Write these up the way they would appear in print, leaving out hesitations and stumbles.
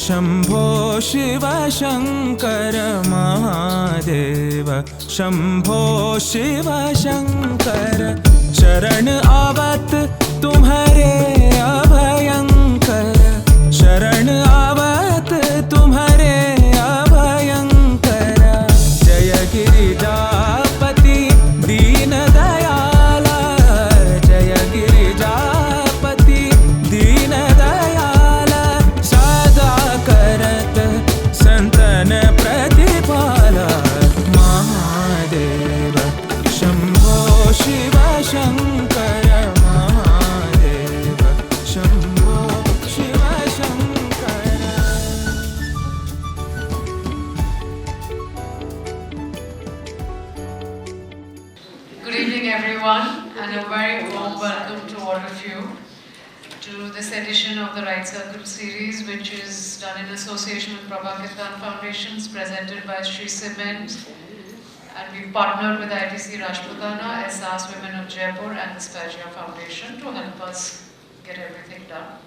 शम्भो शिव शङ्कर महादेव शम्भो शिव शङ्कर शरण आवत तुम्हारे अभयंकर शरण आवत तुम्हारे अभयंकर जय गिरिजापति दीन दयाल जय गिरिजापति दीन दयाल सदा करत संतन प्रतिपाल Mahadev Shambho Shiv Shankar Mahadev Shambho Shiv Shankar. Good evening, everyone, and a very warm welcome to all of you to this edition of the Right Circle series, which is done in association with Prabha Kirtan Foundations, presented by Sri Cement, and we've partnered with ITC Rajputana, SAS Women of Jaipur, and the Spaggia Foundation to help us get everything done.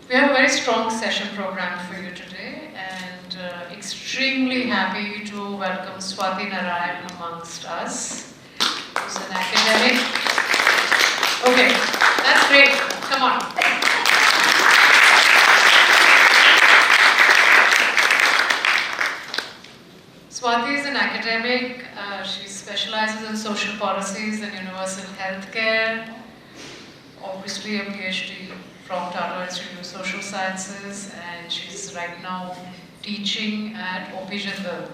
We have a very strong session programmed for you today, and extremely happy to welcome Swati Narayan amongst us, who's an academic. Okay, that's great. Come on. Swati is an academic. She specializes in social policies and universal healthcare. Obviously a PhD from Tata Institute of Social Sciences, and she's right now teaching at OP Jindal.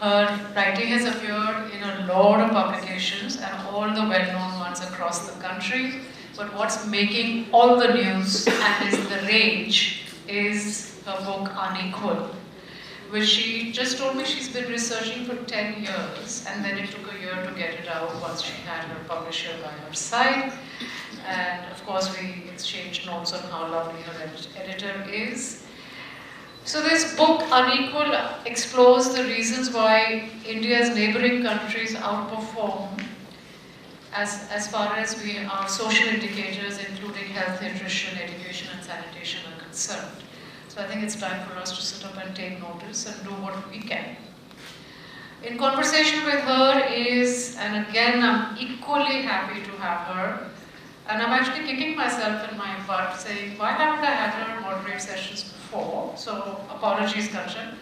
Her writing has appeared in a lot of publications and all the well-known ones across the country. But what's making all the news and is the rage is her book Unequal, which she just told me she's been researching for 10 years, and then it took a year to get it out once she had her publisher by her side. And of course we exchanged notes on how lovely her editor is. So this book Unequal explores the reasons why India's neighboring countries outperform as far as our social indicators, including health, nutrition, education and sanitation are concerned. So I think it's time for us to sit up and take notice and do what we can. In conversation with her is, and again I'm equally happy to have her, and I'm actually kicking myself in my butt saying, why haven't I had her moderate sessions before? So apologies, Kanchan.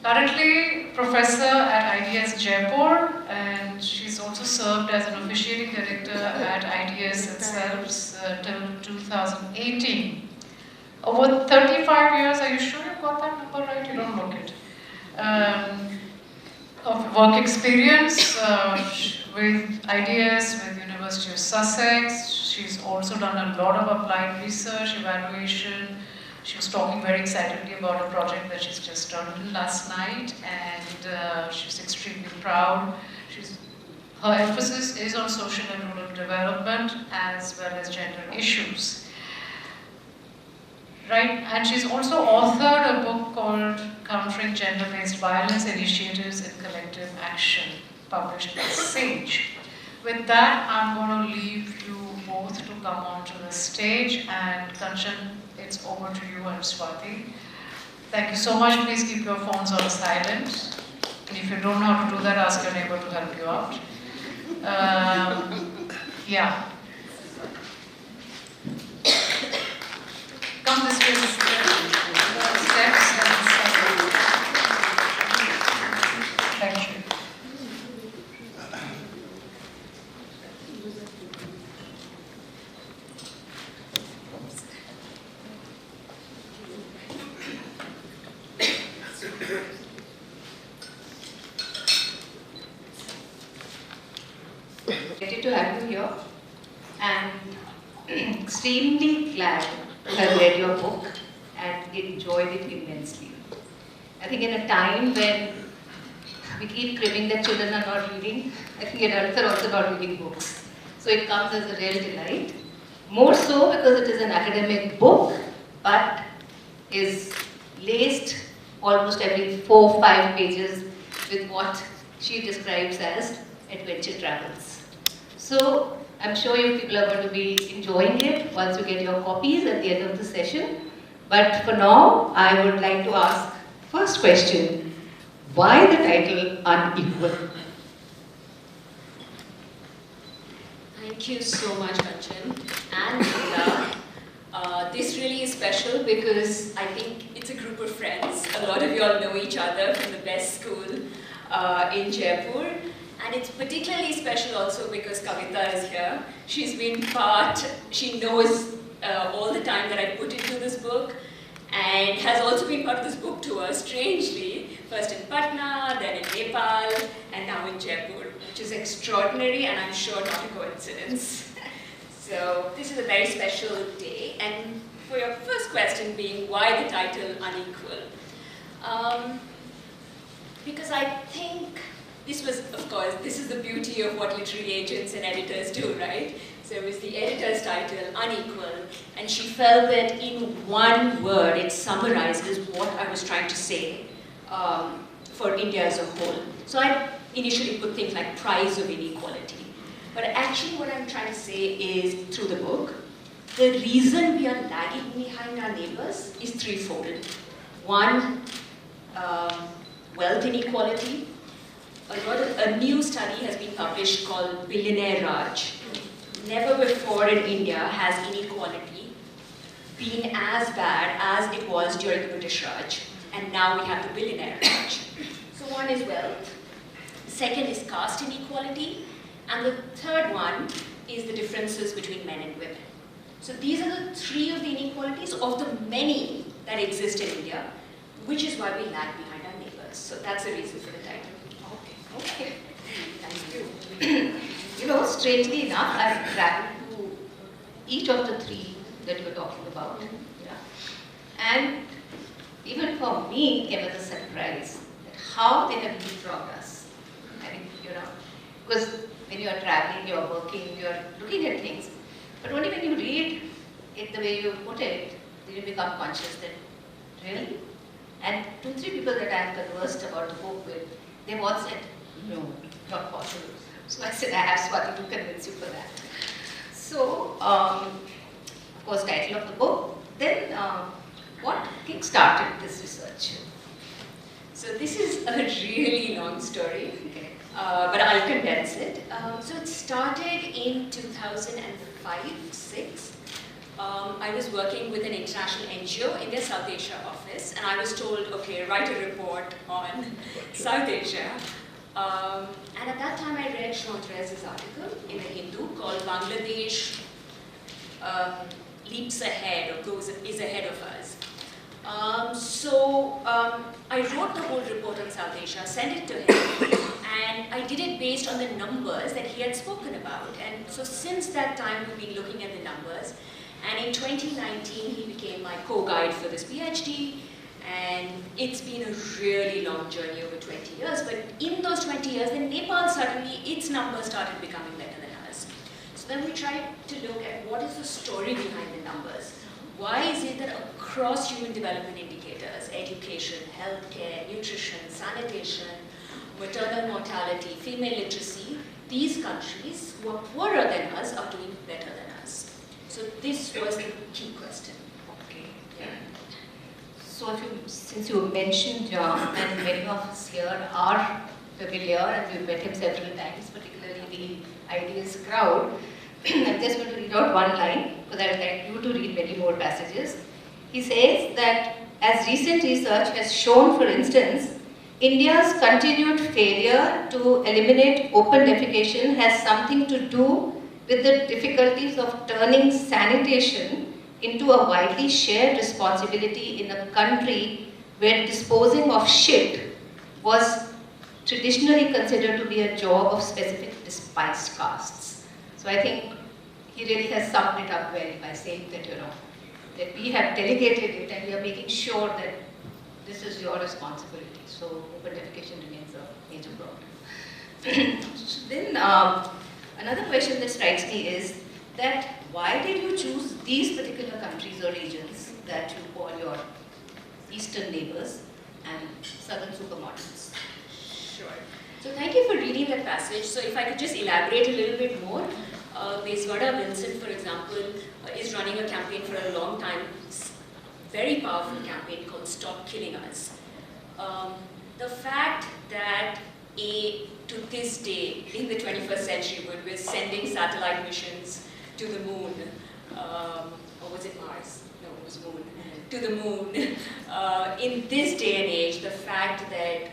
Currently professor at IDS Jaipur, and she's also served as an officiating director at IDS itself till 2018. Over 35 years, are you sure you got that number right? You don't look it. Of work experience with IDS, with University of Sussex. She's also done a lot of applied research, evaluation. She was talking very excitedly about a project that she's just done last night, and she's extremely proud. Her emphasis is on social and rural development as well as gender issues. Right, and she's also authored a book called Countering Gender-Based Violence Initiatives in Collective Action, published by Sage. With that, I'm going to leave you both to come onto the stage, and Kanchan, it's over to you and Swati. Thank you so much. Please keep your phones on silent. And if you don't know how to do that, ask your neighbor to help you out. Yeah. Come this way, the steps and thank you. Delighted to have you here, and extremely glad to have read your book and enjoyed it immensely. I think in a time when we keep cribbing that children are not reading, I think adults are also not reading books. So it comes as a real delight. More so because it is an academic book, but is laced almost every 4-5 pages with what she describes as adventure travels. So I'm sure you people are going to be enjoying it once you get your copies at the end of the session. But for now, I would like to ask first question, why the title Unequal? Thank you so much, Kanchan and Leela. This really is special because I think it's a group of friends. A lot of you all know each other from the best school in Jaipur. And it's particularly special also because Kavita is here. She's been part, she knows all the time that I put into this book and has also been part of this book tour, strangely. First in Patna, then in Nepal, and now in Jaipur, which is extraordinary and I'm sure not a coincidence. So this is a very special day. And for your first question being, why the title Unequal? Because I think this was, of course, this is the beauty of what literary agents and editors do, right? So it was the editor's title, Unequal, and she felt that in one word it summarizes what I was trying to say for India as a whole. So I initially put things like price of inequality. But actually what I'm trying to say is, through the book, the reason we are lagging behind our neighbors is threefold. One, wealth inequality. A new study has been published called Billionaire Raj. Never before in India has inequality been as bad as it was during the British Raj. And now we have the Billionaire Raj. So one is wealth. Second is caste inequality. And the third one is the differences between men and women. So these are the three of the inequalities of the many that exist in India, which is why we lag behind our neighbors. So that's the reason for the title. Okay, thank you. You know, strangely enough, I've traveled to each of the three that you were talking about. Yeah. And even for me, it came as a surprise that how they have leapfrogged us. I mean, you know, because when you are traveling, you are working, you are looking at things, but only when you read it the way you put it, then you become conscious that, really? And 2-3 people that I have conversed about the book with, they've all said, no, not possible. So I said, I have Swati to convince you for that. So, of course, title of the book. Then, what kick-started this research? So this is a really long story, but I'll condense it. So it started in 2005-06. I was working with an international NGO in their South Asia office, and I was told, okay, write a report on South Asia. And at that time, I read Shantres's article in the Hindu called Bangladesh Leaps Ahead, or is ahead of us. I wrote the whole report on South Asia, sent it to him, and I did it based on the numbers that he had spoken about. And so since that time, we've been looking at the numbers. And in 2019, he became my co-guide for this PhD. And it's been a really long journey over 20 years. But in those 20 years, then Nepal suddenly, its numbers started becoming better than ours. So then we tried to look at what is the story behind the numbers. Why is it that across human development indicators, education, healthcare, nutrition, sanitation, maternal mortality, female literacy, these countries who are poorer than us are doing better than us? So this was the key question. Okay. Yeah. So since you mentioned John, and many of us here are familiar, and we've met him several times, particularly the ideas crowd, I'm just going to read out one line, because I would like you to read many more passages. He says that, as recent research has shown, for instance, India's continued failure to eliminate open defecation has something to do with the difficulties of turning sanitation into a widely shared responsibility in a country where disposing of shit was traditionally considered to be a job of specific despised castes. So I think he really has summed it up well by saying that, you know, that we have delegated it and we are making sure that this is your responsibility. So open defecation remains a major problem. Then another question that strikes me is that why did you choose these particular countries or regions that you call your eastern neighbors and southern supermodels? Sure. So thank you for reading that passage. So if I could just elaborate a little bit more. Vezwada Vincent, for example, is running a campaign for a long time, very powerful campaign called Stop Killing Us. The fact that to this day, in the 21st century, when we're sending satellite missions to the moon, or was it Mars? No, it was moon. To the moon. In this day and age, the fact that,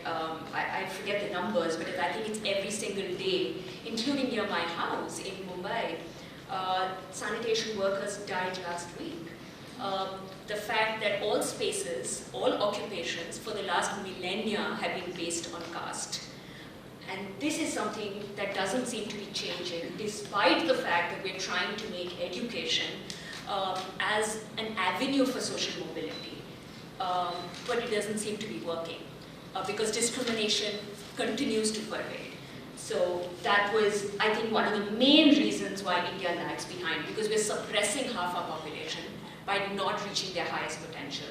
I forget the numbers, but I think it's every single day, including near my house in Mumbai, sanitation workers died last week. The fact that all spaces, all occupations for the last millennia have been based on caste. And this is something that doesn't seem to be changing, despite the fact that we're trying to make education as an avenue for social mobility. But it doesn't seem to be working, because discrimination continues to pervade. So that was, I think, one of the main reasons why India lags behind, because we're suppressing half our population by not reaching their highest potential.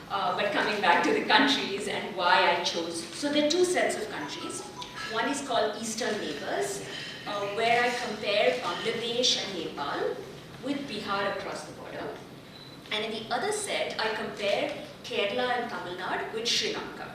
But coming back to the countries and why I chose, so there are two sets of countries. One is called Eastern Neighbors, where I compare Bangladesh and Nepal with Bihar across the border. And in the other set, I compare Kerala and Tamil Nadu with Sri Lanka.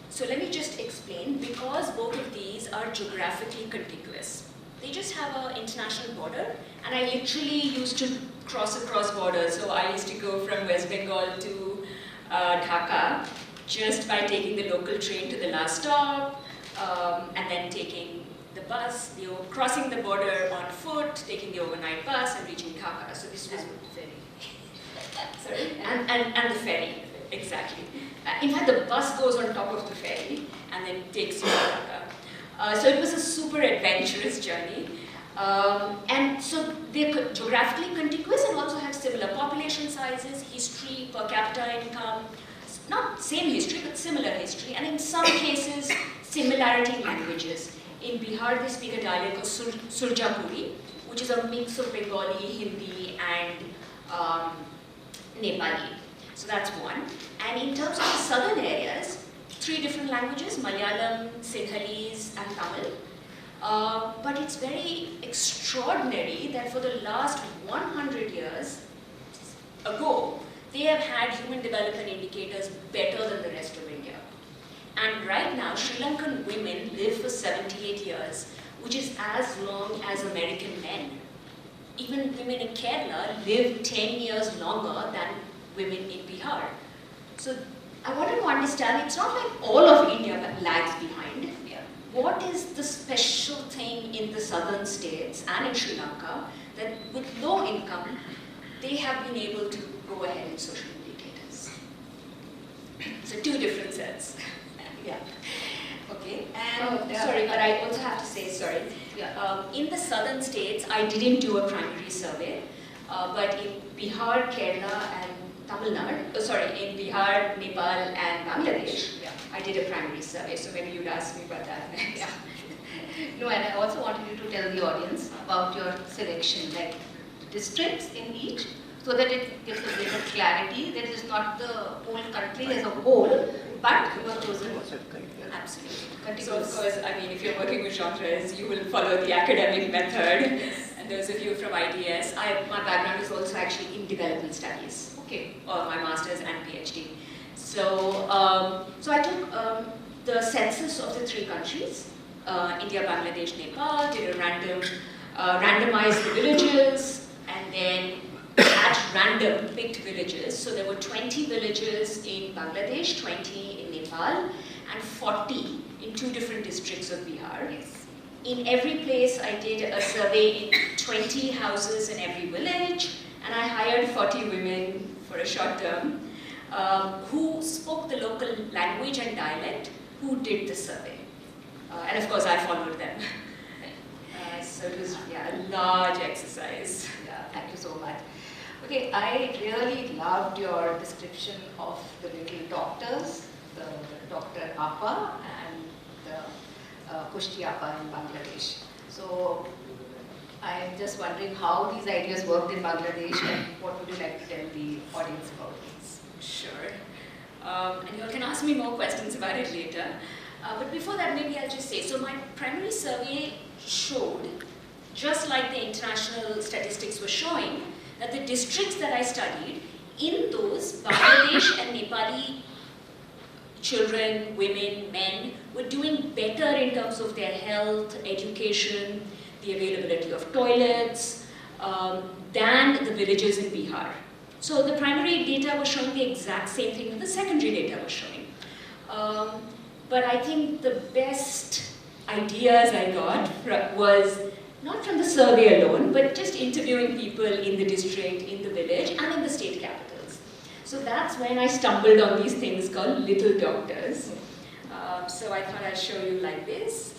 So let me just explain, because both of these are geographically contiguous. They just have an international border, and I literally used to cross across borders. So I used to go from West Bengal to Dhaka just by taking the local train to the last stop, and then taking the bus, crossing the border on foot, taking the overnight bus, and reaching Dhaka. So this was very, sorry, and the ferry, exactly. In fact, the bus goes on top of the ferry and then takes you to Dhaka. So it was a super adventurous journey. And so they're geographically contiguous and also have similar population sizes, history, per capita income, not same history, but similar history, and in some cases, similarity in languages. In Bihar, they speak a dialect of Surjapuri, which is a mix of Bengali, Hindi, and Nepali. So that's one. And in terms of the southern areas, 3 different languages, Malayalam, Sinhalese, and Tamil. But it's very extraordinary that for the last 100 years ago, they have had human development indicators better than the rest of India. And right now, Sri Lankan women live for 78 years, which is as long as American men. Even women in Kerala live 10 years longer than women in Bihar. So I wanted to understand, it's not like all of India lags behind. What is the special thing in the southern states and in Sri Lanka that with low income, they have been able to go ahead in social indicators? So 2 different sets. Yeah. Okay. And sorry, but I also have to say, sorry. Yeah. In the southern states, I didn't do a primary survey, but in Bihar, Kerala, and Tamil Nadu, in Bihar, Nepal, and Bangladesh, I did a primary survey. So maybe you'd ask me about that next. Yeah. No, and I also wanted you to tell the audience about your selection, like districts in each, so that it gives a bit of clarity. That is not the whole country as a whole, but you are chosen. Absolutely. So of course, I mean, if you're working with genres, you will follow the academic method. Yes. And those of you from IDS, my background is also actually in development studies. Okay. My master's and PhD. So, so I took the census of the 3 countries, India, Bangladesh, Nepal, did a randomized the villages, and then at random picked villages. So there were 20 villages in Bangladesh, 20 in Nepal, and 40 in 2 different districts of Bihar. Yes. In every place, I did a survey in 20 houses in every village, and I hired 40 women for a short term who spoke the local language and dialect, who did the survey. And of course, I followed them. So it was a large exercise. Yeah, thank you so much. Okay, I really loved your description of the little doctors, the Dr. Appa and the Kushti Appa in Bangladesh. So I'm just wondering how these ideas worked in Bangladesh, and what would you like to tell the audience about these? Sure. And you all can ask me more questions about it later. But before that, maybe I'll just say, so my primary survey showed just like the international statistics were showing, that the districts that I studied, in those, Bangladesh and Nepali children, women, men were doing better in terms of their health, education, the availability of toilets, than the villages in Bihar. So the primary data was showing the exact same thing that the secondary data was showing. But I think the best ideas I got was not from the survey alone, but just interviewing people in the district, in the village, and in the state capitals. So that's when I stumbled on these things called little doctors. So I thought I'd show you like this.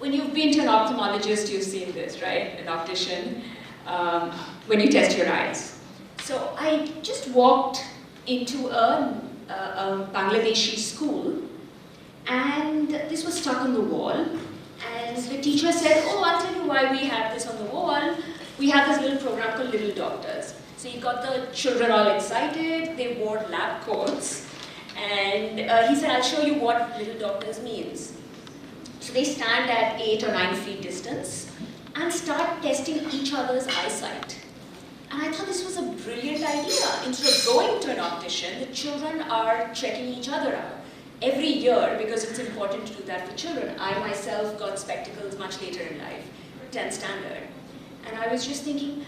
When you've been to an ophthalmologist, you've seen this, right? An optician, when you test your eyes. So I just walked into a Bangladeshi school, and this was stuck on the wall. And the teacher said, oh, I'll tell you why we have this on the wall. We have this little program called Little Doctors. So he got the children all excited, they wore lab coats, and he said, I'll show you what Little Doctors means. So they stand at 8 or 9 feet distance and start testing each other's eyesight. And I thought this was a brilliant idea. Instead of going to an optician, the children are checking each other out every year, because it's important to do that for children. I myself got spectacles much later in life, 10th standard. And I was just thinking,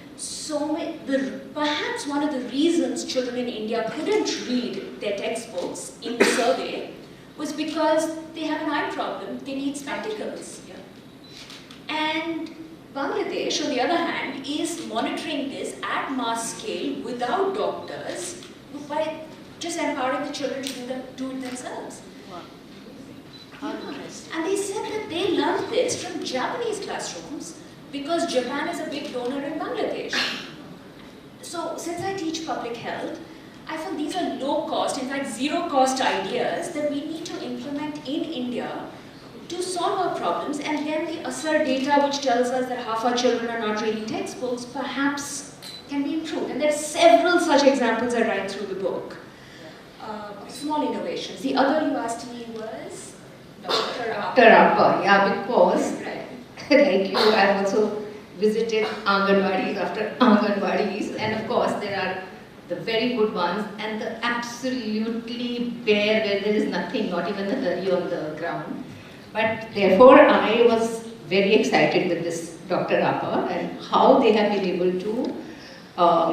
perhaps one of the reasons children in India couldn't read their textbooks in the survey was because they have an eye problem, they need spectacles. And Bangladesh, on the other hand, is monitoring this at mass scale without doctors by just empowering the children to do it themselves. Wow. And they said that they learned this from Japanese classrooms because Japan is a big donor in Bangladesh. So since I teach public health, I feel these are low cost, in fact zero cost ideas that we need to implement in India to solve our problems, and then the ASAR data which tells us that half our children are not reading textbooks perhaps can be improved. And there are several such examples I write through the book. Small innovations. The other you asked me was Dr. Appa, yeah, because like you, I've also visited Anganwadis after Anganwadis, and of course there are the very good ones and the absolutely bare where there is nothing, not even the curry on the ground. But therefore I was very excited with this Dr. Appa and how they have been able to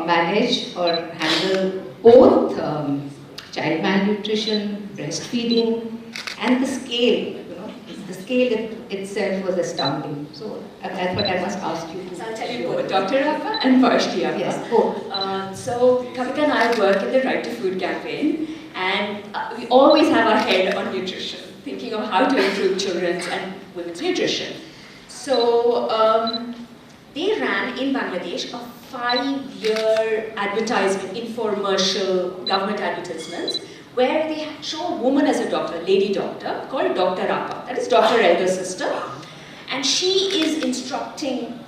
manage or handle both child malnutrition, breastfeeding, and the scale. The scale itself was astounding. So that's what I must ask you to. So I'll tell you both, Dr. Appa and Parshti Appa. Yes, both. So Kavita and I work in the Right to Food campaign, and we always have our head on nutrition, thinking of how to improve children's and women's nutrition. So they ran in Bangladesh a 5-year advertisement, infomercial government advertisements, where they show a woman as a doctor, lady doctor, called Dr. Appa. That is Dr. Elder's sister. And she is instructing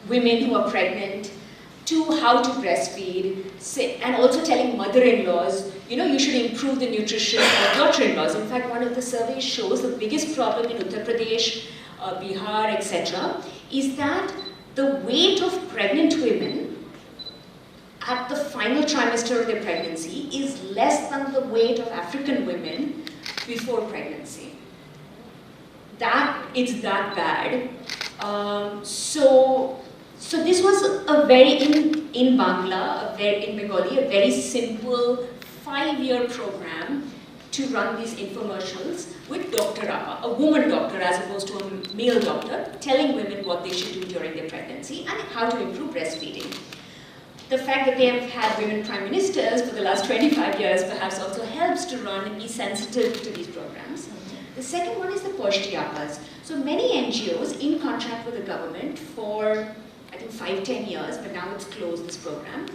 women who are pregnant to how to breastfeed, and also telling mother-in-laws, you should improve the nutrition of daughter-in-laws. In fact, one of the surveys shows the biggest problem in Uttar Pradesh, Bihar, etc., is that the weight of pregnant women at the final trimester of their pregnancy is less than the weight of African women before pregnancy. It's that bad. So this was a very, in Bangla, in Bengali, a very simple 5-year program to run these infomercials with Dr. Appa, a woman doctor as opposed to a male doctor, telling women what they should do during their pregnancy and how to improve breastfeeding. The fact that they have had women prime ministers for the last 25 years perhaps also helps to run and be sensitive to these programs. The second one is the Parshti Appas. So many NGOs in contract with the government for, I think, 5-10 years, but now it's closed, this program.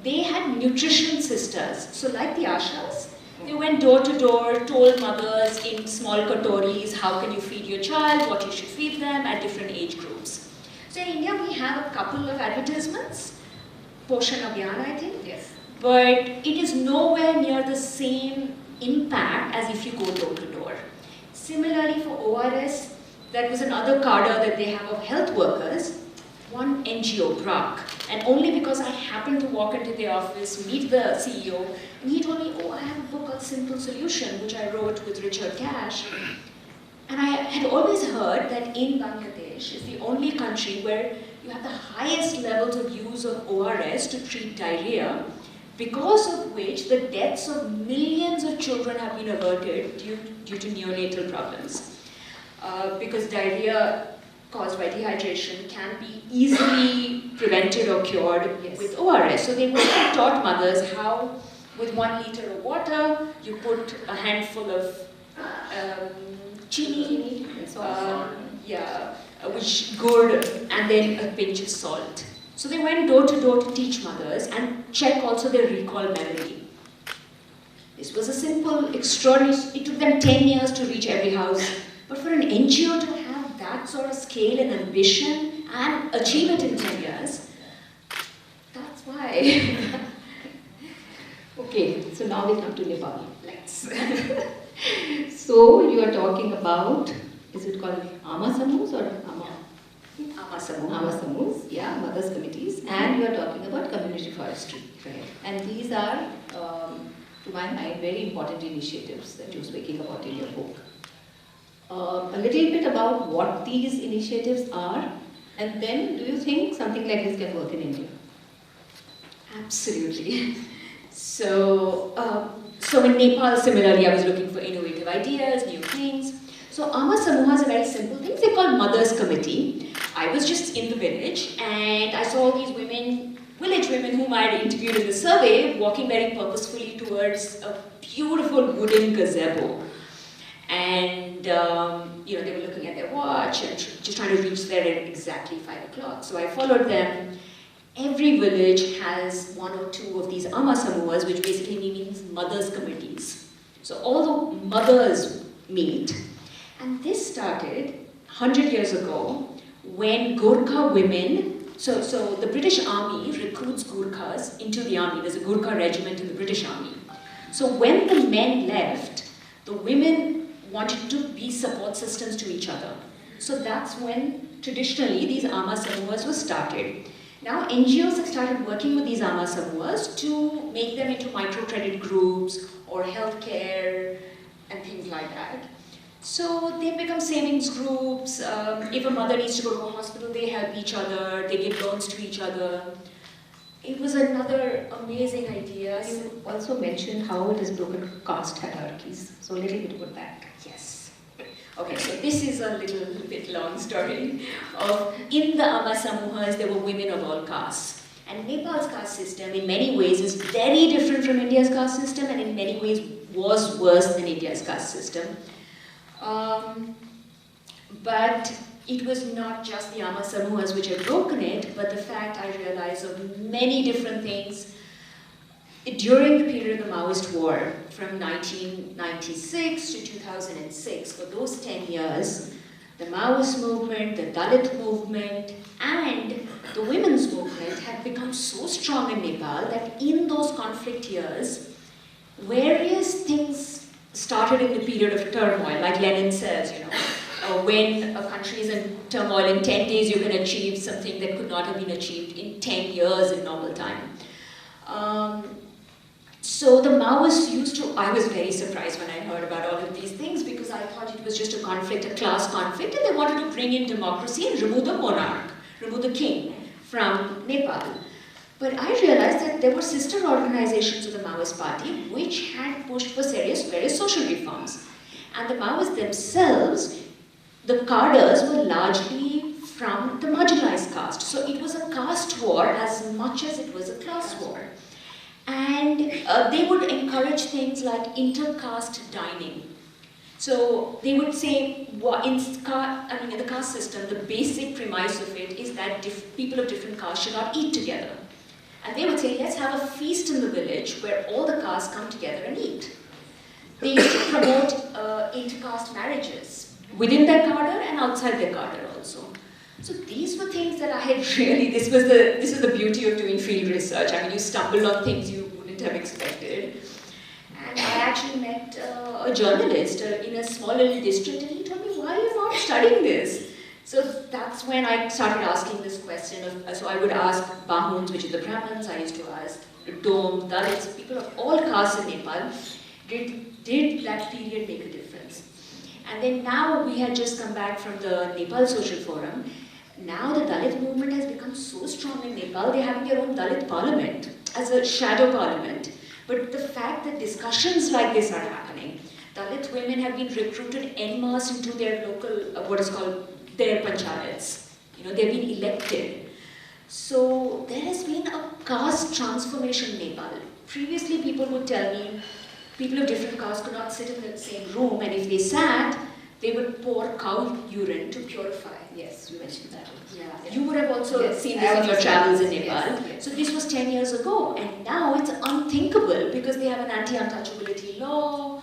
They had nutrition sisters. So like the Ashas, they went door to door, told mothers in small katoris how can you feed your child, what you should feed them at different age groups. So in India we have a couple of advertisements, Poshan Abhiyan, I think. Yes. But it is nowhere near the same impact as if you go door to door. Similarly for ORS, that was another cadre that they have of health workers, one NGO, BRAC. And only because I happened to walk into the office, meet the CEO, and he told me, oh, I have a book called Simple Solution, which I wrote with Richard Cash. And I had always heard that in Bangladesh is the only country where you have the highest levels of use of ORS to treat diarrhea, because of which the deaths of millions of children have been averted due to neonatal problems. Because diarrhea caused by dehydration can be easily prevented or cured with ORS. So they would have taught mothers how, with 1 liter of water, you put a handful of chini, which good, and then a pinch of salt. So they went door to door to teach mothers and check also their recall memory. This was a simple, extraordinary, it took them 10 years to reach every house. But for an NGO to have that sort of scale and ambition and achieve it in 10 years, that's why. Okay, so now we come to Nepal. Let's. So you are talking about, is it called Ama Samus or Ama? Ama Samu. Ama Samus, yeah, mothers committees, and you are talking about community forestry. Right. And these are, to my mind, very important initiatives that you're speaking about in your book. A little bit about what these initiatives are, and then do you think something like this can work in India? Absolutely. So in Nepal, similarly, I was looking for innovative ideas, new things. So Ama Samuha is a very simple thing. They're called Mothers Committee. I was just in the village and I saw these women, village women whom I had interviewed in the survey, walking very purposefully towards a beautiful wooden gazebo. And they were looking at their watch and just trying to reach there at exactly 5 o'clock. So I followed them. Every village has 1 or 2 of these Ama Samuhas, which basically means mothers committees. So all the mothers meet. And this started 100 years ago when Gurkha women, so the British Army recruits Gurkhas into the army. There's a Gurkha regiment in the British Army. So when the men left, the women wanted to be support systems to each other. So that's when traditionally these Ama Samuhas were started. Now NGOs have started working with these Ama Samuhas to make them into microcredit groups or healthcare and things like that. So they become savings groups. If a mother needs to go to a hospital, they help each other, they give loans to each other. It was another amazing idea. You also mentioned how it has broken caste hierarchies. So a little bit about that. Yes. Okay, so this is a little bit long story. In the Ama Samuhas, there were women of all castes. And Nepal's caste system, in many ways, is very different from India's caste system, and in many ways was worse than India's caste system. But it was not just the Ama Samuhas which had broken it, but the fact I realized of many different things during the period of the Maoist war, from 1996 to 2006, for those 10 years, the Maoist movement, the Dalit movement, and the women's movement had become so strong in Nepal that in those conflict years, various things started in the period of turmoil, like Lenin says, when a country is in turmoil, in 10 days you can achieve something that could not have been achieved in 10 years in normal time. So the Maoists used to, I was very surprised when I heard about all of these things because I thought it was just a conflict, a class conflict, and they wanted to bring in democracy and remove the monarch, remove the king from Nepal. But I realized that there were sister organizations of the Maoist party which had pushed for various social reforms. And the Maoists themselves, the cadres were largely from the marginalized caste. So it was a caste war as much as it was a class war. And they would encourage things like inter-caste dining. So they would say, in the caste system, the basic premise of it is that people of different castes should not eat together. And they would say, let's have a feast in the village where all the castes come together and eat. They used to promote inter-caste marriages within their cadre and outside their cadre also. So these were things that I had really, this is the beauty of doing field research. I mean, you stumble on things you wouldn't have expected. And I actually met a journalist in a small little district, and he told me, why why are you not studying this? So that's when I started asking this question of, so I would ask Bahuns, which is the Brahmins, I used to ask Dom, Dalits, people of all castes in Nepal, did that period make a difference? And then now we had just come back from the Nepal Social Forum. Now the Dalit movement has become so strong in Nepal, they're having their own Dalit parliament as a shadow parliament. But the fact that discussions like this are happening, Dalit women have been recruited en masse into their local, what is called their panchayats. You know, they've been elected. So there has been a caste transformation in Nepal. Previously, people would tell me people of different castes could not sit in the same room, and if they sat, they would pour cow urine to purify. Yes, you mentioned that. Yeah. You would have also Yes, seen I this in also your saw travels this, in Nepal. yes, yes. So this was 10 years ago, and now it's unthinkable because they have an anti-untouchability law,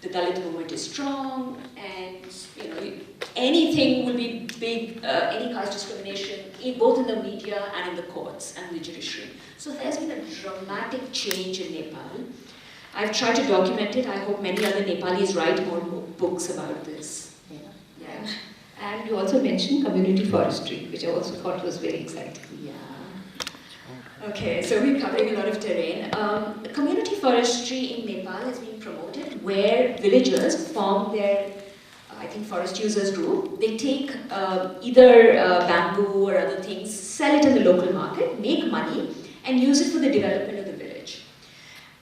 the Dalit movement is strong, and you know, anything will be big, any caste discrimination, both in the media and in the courts and the judiciary. So there's been a dramatic change in Nepal. I've tried to document it. I hope many other Nepalis write more books about this. Yeah. And you also mentioned community forestry, which I also thought was very exciting. Yeah. Okay, so we're covering a lot of terrain. Community forestry in Nepal has been promoted where villagers form their, I think, forest users group. They take either bamboo or other things, sell it in the local market, make money, and use it for the development of the village.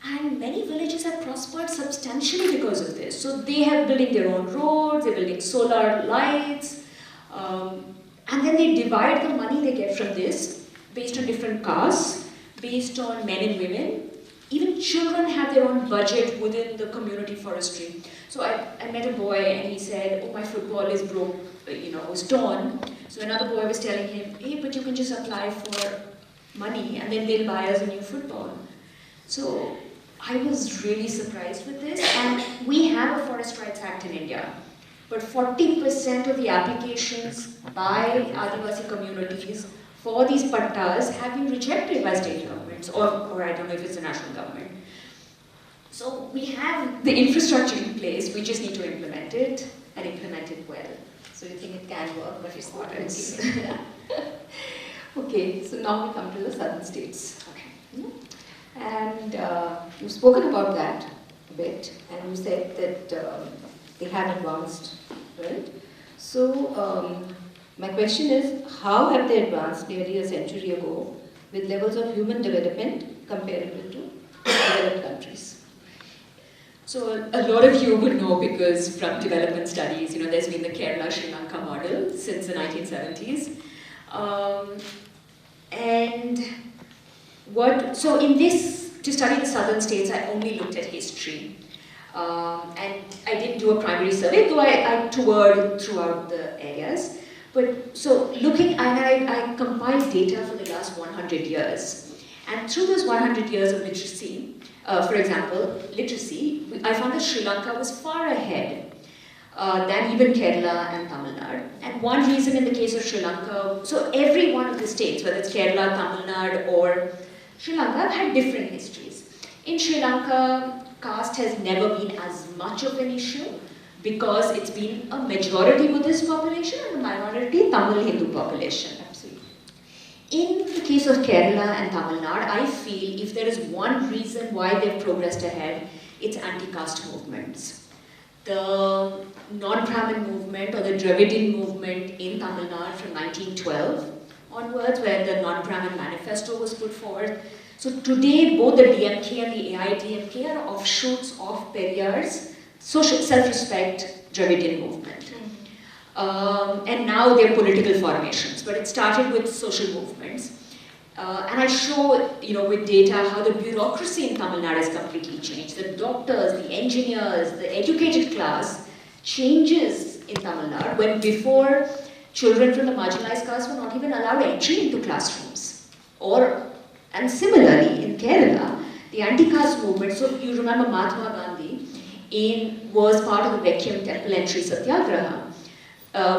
And many villages have prospered substantially because of this. So they have building their own roads, they're building solar lights, and then they divide the money they get from this based on different castes, based on men and women. Even children have their own budget within the community forestry. So I met a boy and he said, oh, my football is broke, was torn. So another boy was telling him, hey, but you can just apply for money and then they'll buy us a new football. So I was really surprised with this, and we have a Forest Rights Act in India, but 40% of the applications by Adivasi communities for these pattas have been rejected by state governments, or I don't know if it's the national government. So we have the infrastructure in place, we just need to implement it, and implement it well. So you think it can work, but it's not working. Okay, so now we come to the southern states. Okay. And you've spoken about that a bit, and you said that they have advanced, right? So my question is, how have they advanced nearly a century ago with levels of human development comparable to developed countries? So a lot of you would know because from development studies, there's been the Kerala-Sri Lanka model since the 1970s. So in this, to study the southern states, I only looked at history. And I didn't do a primary survey, though I toured throughout the areas. But so looking, and I compiled data for the last 100 years. And through those 100 years of literacy, for example, literacy, I found that Sri Lanka was far ahead than even Kerala and Tamil Nadu. And one reason in the case of Sri Lanka, so every one of the states, whether it's Kerala, Tamil Nadu, or Sri Lanka, had different histories. In Sri Lanka, caste has never been as much of an issue because it's been a majority Buddhist population and a minority Tamil Hindu population. Absolutely. In the case of Kerala and Tamil Nadu, I feel if there is one reason why they've progressed ahead, it's anti-caste movements. The non-Brahmin movement or the Dravidian movement in Tamil Nadu from 1912 onwards, where the non-Brahmin manifesto was put forward. So today, both the DMK and the AIDMK are offshoots of Periyar's social self-respect Dravidian movement. And now they're political formations, but it started with social movements. And I show, with data how the bureaucracy in Tamil Nadu has completely changed. The doctors, the engineers, the educated class changes in Tamil Nadu when before children from the marginalized caste were not even allowed entry into classrooms. And similarly in Kerala, the anti-caste movement, so you remember Mahatma Gandhi was part of the Vacuum Temple Entry Satyagraha,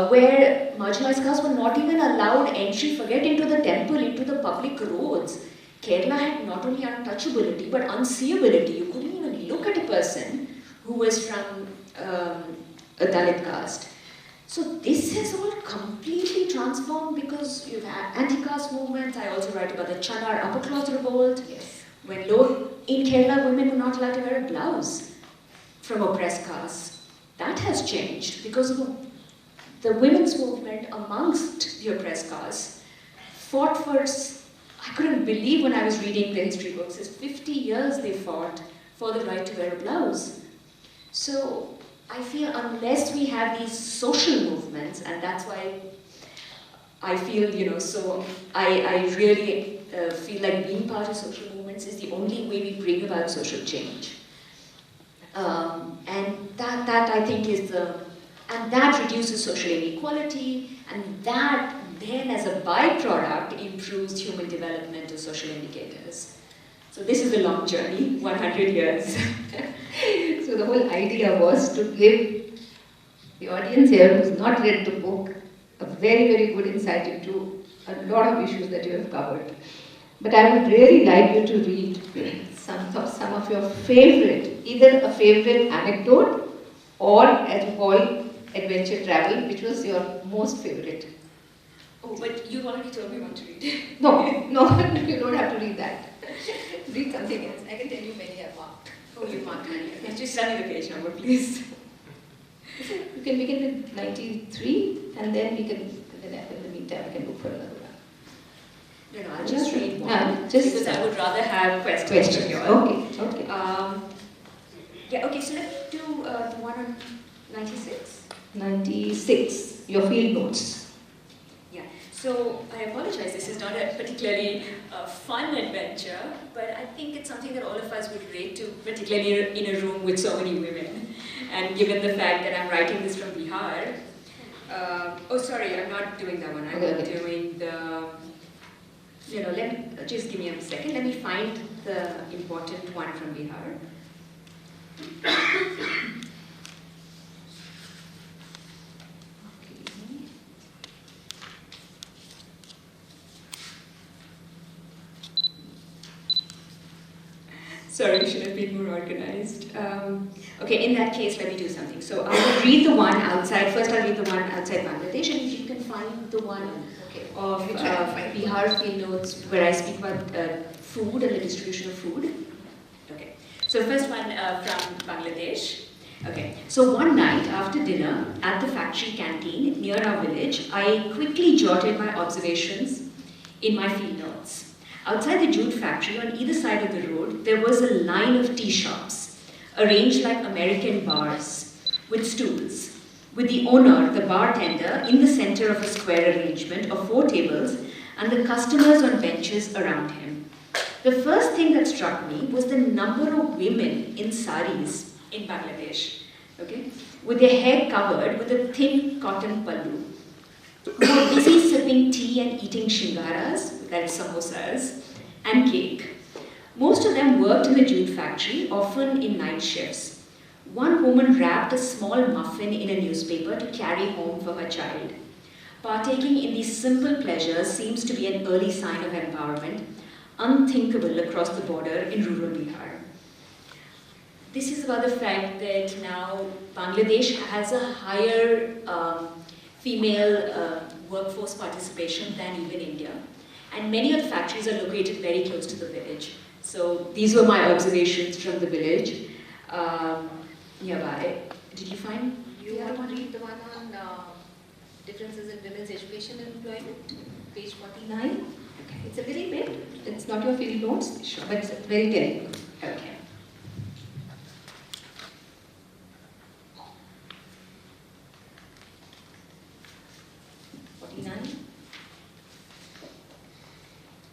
where marginalized castes were not even allowed entry, forget into the temple, into the public roads. Kerala had not only untouchability, but unseeability. You couldn't even look at a person who was from a Dalit caste. So this has all completely transformed because you've had anti-caste movements. I also write about the Chanar upper cloth revolt. Yes. When in Kerala, women were not allowed to wear a blouse from oppressed castes. That has changed because of the women's movement amongst the oppressed castes fought for, I couldn't believe when I was reading the history books, it's 50 years they fought for the right to wear a blouse. So I feel unless we have these social movements, and that's why I feel, so I really feel like being part of social movements is the only way we bring about social change. And that I think is and that reduces social inequality, and that then as a byproduct improves human development or social indicators. So this is a long journey, 100 years. So the whole idea was to give the audience here who's not read the book a very, very good insight into a lot of issues that you have covered. But I would really like you to read some of your favorite, either a favorite anecdote or, as you call, adventure travel, which was your most favorite. Oh, but you already told me what to read. No, you don't have to read that. Read something else. I can tell you many I've marked. Oh, you marked many. Just tell me the page number, please. You can begin with 93, and then we can, in the meantime, we can look for another one. No, I'll just read one. Just because I would rather have questions from you all. Okay. Yeah, okay, so let's do the one on 96. 96, your field notes. Yeah, so I apologize, this is not a particularly fun adventure, but I think it's something that all of us would relate to, particularly in a room with so many women. And given the fact that I'm writing this from Bihar, oh sorry, I'm not doing that one, I'm doing the, just give me a second, let me find the important one from Bihar. Sorry, should have been more organized. Okay, in that case, let me do something. So I will read the one outside. First, I'll read the one outside Bangladesh, and if you can find the one of Bihar field notes where I speak about food and the distribution of food. Okay. So first one from Bangladesh. Okay. So one night after dinner at the factory canteen near our village, I quickly jotted my observations in my field notes. Outside the jute factory, on either side of the road, there was a line of tea shops, arranged like American bars, with stools, with the owner, the bartender, in the center of a square arrangement of 4 tables, and the customers on benches around him. The first thing that struck me was the number of women in saris in Bangladesh, okay, with their hair covered with a thin cotton pallu, who were busy sipping tea and eating shingaras, that is samosas, and cake. Most of them worked in the jute factory, often in night shifts. One woman wrapped a small muffin in a newspaper to carry home for her child. Partaking in these simple pleasures seems to be an early sign of empowerment, unthinkable across the border in rural Bihar. This is about the fact that now Bangladesh has a higher female workforce participation than even India. And many of the factories are located very close to the village. So these were my observations from the village nearby. Did you find? You want to read the one on differences in women's education and employment, page 49? Okay. It's a little bit, it's not your field notes, Sure. but it's very telling. Okay.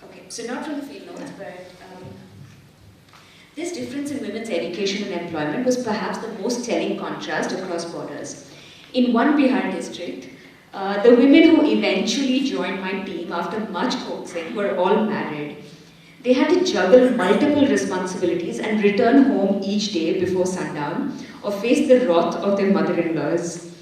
Okay, so not from the field notes, but this difference in women's education and employment was perhaps the most telling contrast across borders. In one Bihar district, the women who eventually joined my team after much coaxing were all married. They had to juggle multiple responsibilities and return home each day before sundown or face the wrath of their mother-in-laws.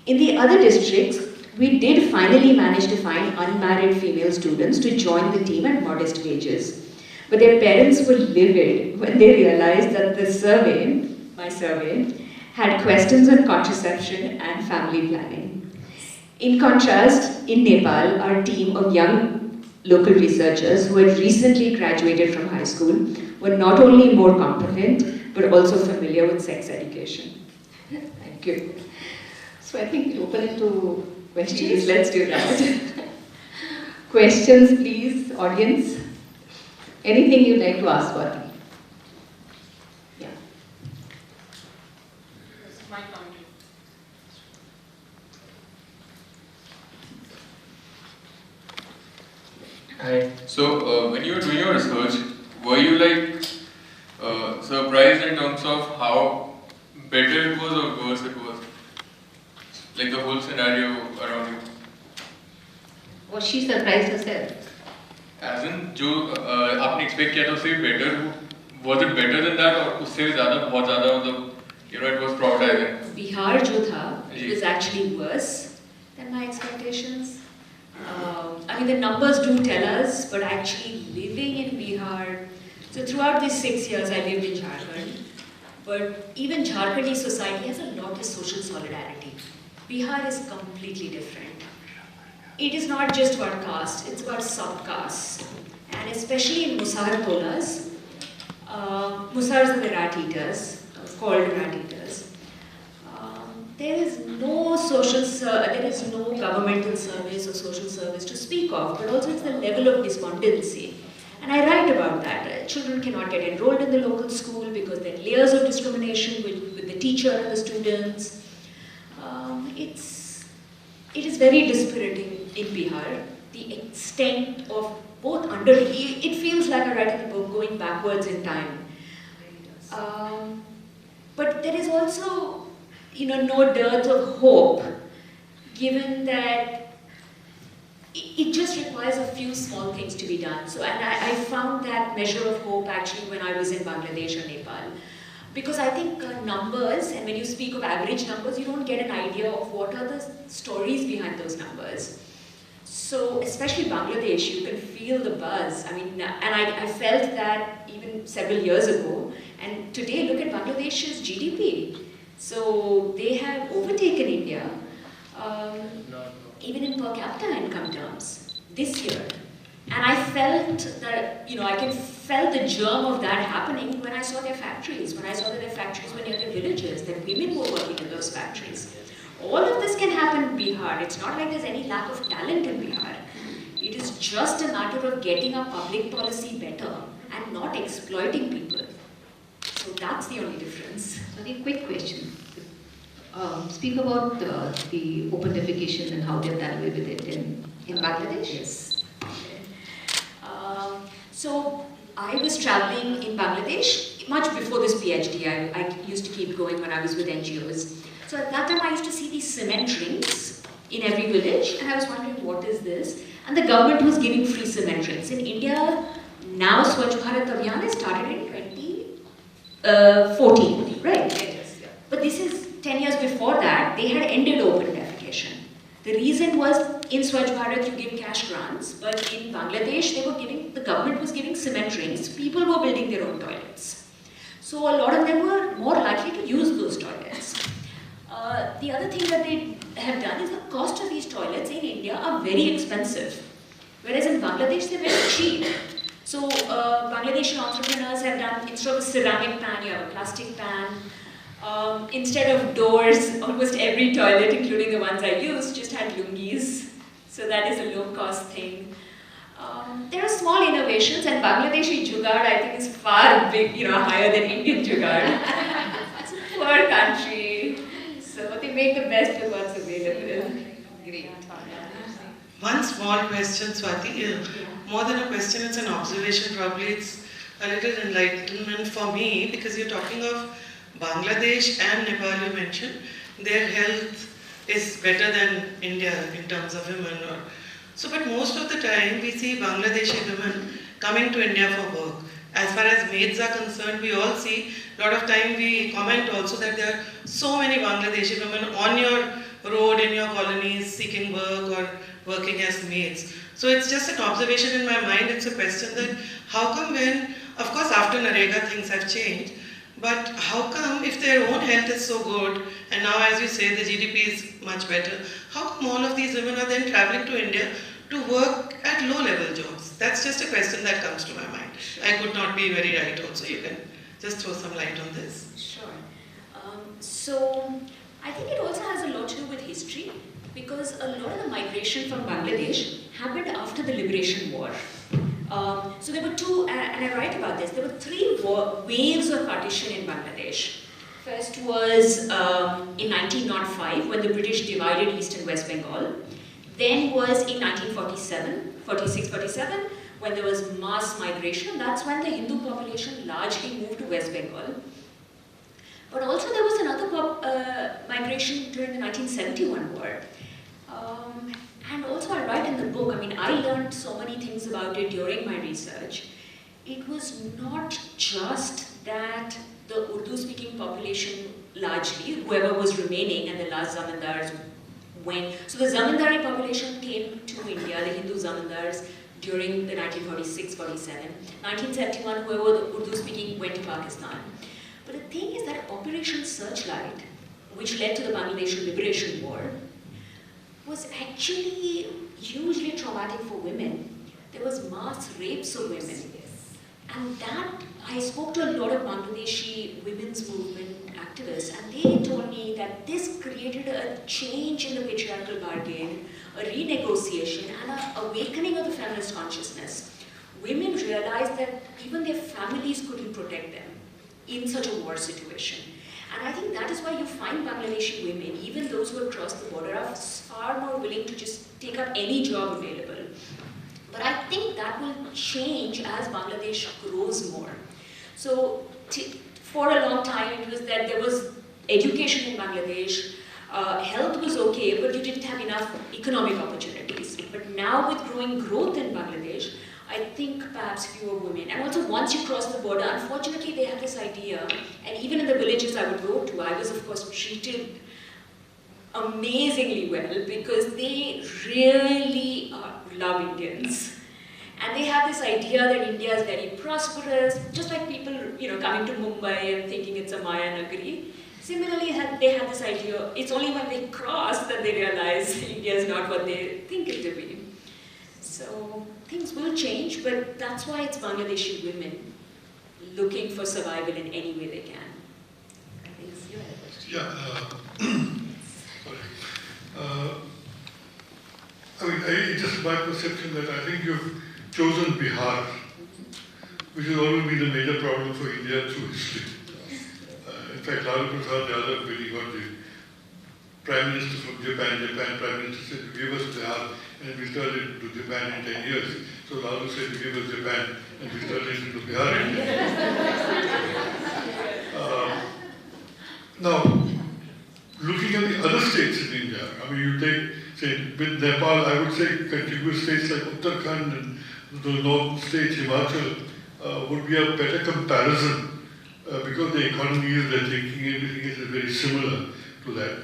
In the other districts, we did finally manage to find unmarried female students to join the team at modest wages. But their parents were livid when they realized that the survey, my survey, had questions on contraception and family planning. In contrast, in Nepal, our team of young local researchers who had recently graduated from high school were not only more competent, but also familiar with sex education. Thank you. So I think we open it to questions. Please, let's do that. Questions, please, audience. Anything you'd like to ask, Swati? Yeah. This is my turn. Hi. So, when you were doing your research, were you like surprised in terms of how better it was or worse it was? Like the whole scenario around you? Was she surprised herself? As in, जो आपने expect किया था उससे better, was it better than that or उससे ज़्यादा बहुत ज़्यादा मतलब it was traumatizing? Bihar जो था, it ji. was actually worse than my expectations. I mean, the numbers do tell us, but actually living in Bihar, so throughout these 6 years I lived in Jharkhand, but even Jharkhandi society has a lot of social solidarity. Bihar is completely different. It is not just about caste, it's about sub-caste. And especially in Musar Tolas, Musars are the rat eaters, called rat eaters. There is no governmental service or social service to speak of, but also it's the level of despondency. And I write about that. Children cannot get enrolled in the local school because there are layers of discrimination with the teacher and the students. It is very dispiriting in Bihar, the extent of both it feels like I write in the book going backwards in time. But there is also, no dearth of hope, given that it just requires a few small things to be done. So, and I found that measure of hope actually when I was in Bangladesh or Nepal. Because I think numbers, and when you speak of average numbers, you don't get an idea of what are the stories behind those numbers. So, especially Bangladesh, you can feel the buzz. I mean, and I felt that even several years ago. And today, look at Bangladesh's GDP. So, they have overtaken India, even in per capita income terms, this year. And I felt that, I can felt the germ of that happening when I saw their factories, when I saw that their factories were near their villages, that women were working in those factories. All of this can happen in Bihar. It's not like there's any lack of talent in Bihar. It is just a matter of getting our public policy better and not exploiting people. So that's the only difference. So the quick question. Speak about the open defecation and how they've done away with it in Bangladesh. Yes. So I was traveling in Bangladesh much before this PhD. I used to keep going when I was with NGOs. So at that time I used to see these cement rings in every village and I was wondering what is this? And the government was giving free cement rings. In India, now Swachh Bharat Abhiyan started in 2014, right? Yes, yeah. But this is 10 years before that, they had ended open defecation. The reason was in Swachh Bharat you give cash grants, but in Bangladesh the government was giving cement rings, people were building their own toilets. So a lot of them were more likely to use those toilets. The other thing that they have done is the cost of these toilets in India are very expensive, whereas in Bangladesh they're very cheap. So Bangladeshi entrepreneurs have done, instead of a ceramic pan, you have a plastic pan. Instead of doors, almost every toilet, including the ones I used, just had lungis. So that is a low-cost thing. There are small innovations, and Bangladeshi jugaad, I think, is far big, higher than Indian jugaad. It's a poor country, so they make the best with what's available. Great. One small question, Swati. More than a question, it's an observation. Probably it's a little enlightenment for me because you're talking of Bangladesh and Nepal. You mentioned their health is better than India in terms of women. But most of the time we see Bangladeshi women coming to India for work. As far as maids are concerned, we all see, a lot of time we comment also that there are so many Bangladeshi women on your road in your colonies seeking work or working as maids. So it's just an observation in my mind, it's a question that how come when, of course after Narega things have changed, But how come, if their own health is so good, and now as you say the GDP is much better, how come all of these women are then traveling to India to work at low-level jobs? That's just a question that comes to my mind. I could not be very right also. You can just throw some light on this. Sure. So I think it also has a lot to do with history, because a lot of the migration from Bangladesh happened after the Liberation War. So there were two, and I write about this, there were three waves of partition in Bangladesh. First was in 1905, when the British divided East and West Bengal. Then was in 1947, 46-47, when there was mass migration. That's when the Hindu population largely moved to West Bengal. But also there was another migration during the 1971 war. And also I write in the book, I mean, I learned so many things about it during my research. It was not just that the Urdu-speaking population largely, whoever was remaining, and the last zamindars went. So the zamindari population came to India, the Hindu zamindars, during the 1946-47. 1971, whoever the Urdu-speaking went to Pakistan. But the thing is that Operation Searchlight, which led to the Bangladesh Liberation War, was actually hugely traumatic for women. There was mass rapes of women. And that, I spoke to a lot of Bangladeshi women's movement activists, and they told me that this created a change in the patriarchal bargain, a renegotiation, and an awakening of the feminist consciousness. Women realized that even their families couldn't protect them in such a war situation. And I think that is why you find Bangladeshi women, even those who have crossed the border, are far more willing to just take up any job available. But I think that will change as Bangladesh grows more. So for a long time it was that there was education in Bangladesh, health was okay, but you didn't have enough economic opportunities. But now with growing growth in Bangladesh, I think perhaps fewer women. And also once you cross the border, unfortunately they have this idea, and even in the villages I would go to, I was of course treated amazingly well, because they really love Indians. And they have this idea that India is very prosperous, just like people, coming to Mumbai and thinking it's a Maya Nagari. Similarly, they have this idea, it's only when they cross that they realize India is not what they think it to be. So things will change, but that's why it's Bangladeshi women looking for survival in any way they can. I think you had a question. Sorry. It's just my perception that I think you've chosen Bihar, which has always been a major problem for India through history. In fact, Lalu Prasad Yadav, when he got the Prime Minister from Japan, Prime Minister said, give us Bihar, and we turned it into Japan in 10 years. So Lalu said, give us Japan, and we turned it into Bihar in 10 years. Now, looking at the other states in India, I mean, you take, say, with Nepal, I would say contiguous states like Uttarakhand and the northern states, Himachal, would be a better comparison because the economy is, their thinking, everything is very similar to that.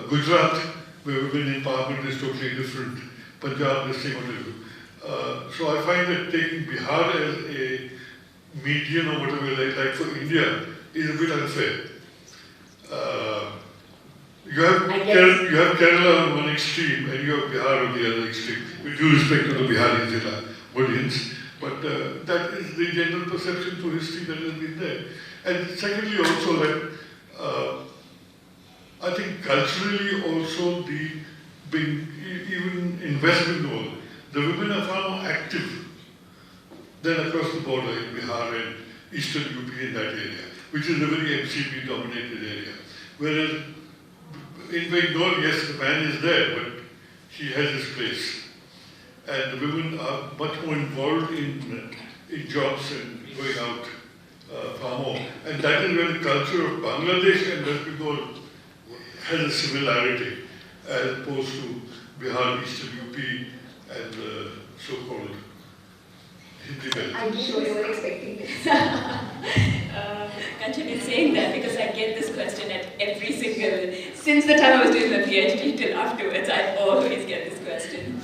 Gujarat, where women empowerment is totally different. Punjab, the same what they do. So I find that taking Bihar as a median or whatever like for India is a bit unfair. You have Kerala on one extreme and you have Bihar on the other extreme, with due respect to the Biharis and audience. But that is the general perception through history that has been there. And secondly also that I think culturally also even in West Bengal, the women are far more active than across the border in Bihar and eastern UP in that area, which is a very MCP dominated area. Whereas in Bengal, yes, the man is there, but he has his place. And the women are much more involved in jobs and going out far more. And that is where the culture of Bangladesh and West Bengal has a similarity as opposed to Bihar, eastern UP and so-called Hindi belt. I'm sure you were expecting this. Kanchan is saying that because I get this question at every single, since the time I was doing my PhD till afterwards, I always get this question.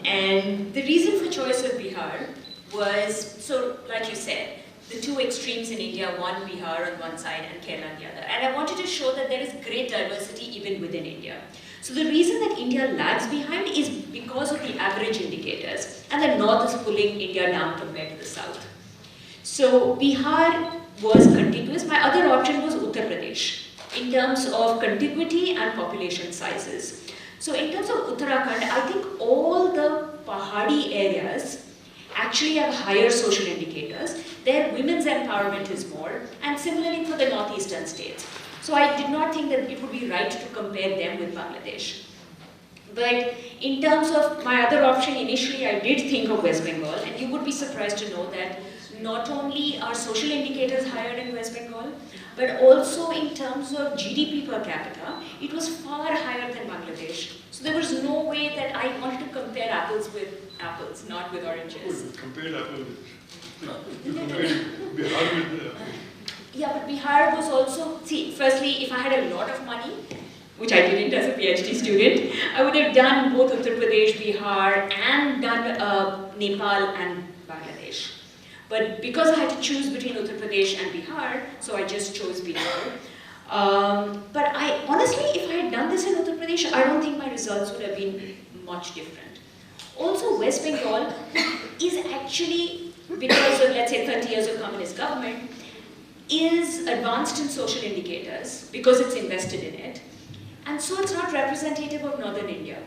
And the reason for choice of Bihar was, so like you said, the two extremes in India, one Bihar on one side and Kerala on the other. And I wanted to show that there is great diversity even within India. So the reason that India lags behind is because of the average indicators, and the north is pulling India down compared to the south. So Bihar was contiguous. My other option was Uttar Pradesh in terms of contiguity and population sizes. So in terms of Uttarakhand, I think all the Pahadi areas actually have higher social indicators. Their women's empowerment is more, and similarly for the northeastern states. So I did not think that it would be right to compare them with Bangladesh. But in terms of my other option, initially I did think of West Bengal, and you would be surprised to know that not only are social indicators higher in West Bengal, but also in terms of GDP per capita, it was far higher than Bangladesh. So there was no way that I wanted to compare apples with apples, not with oranges. Compare apples. You compare Bihar with Yeah, but Bihar was also, see, firstly, if I had a lot of money, which I didn't as a PhD student, I would have done both Uttar Pradesh, Bihar, and done Nepal and Bangladesh. But because I had to choose between Uttar Pradesh and Bihar, so I just chose Bihar. But I honestly, if I had done this in Uttar Pradesh, I don't think my results would have been much different. Also, West Bengal is actually, because of, let's say, 30 years of communist government, is advanced in social indicators because it's invested in it. And so it's not representative of northern India.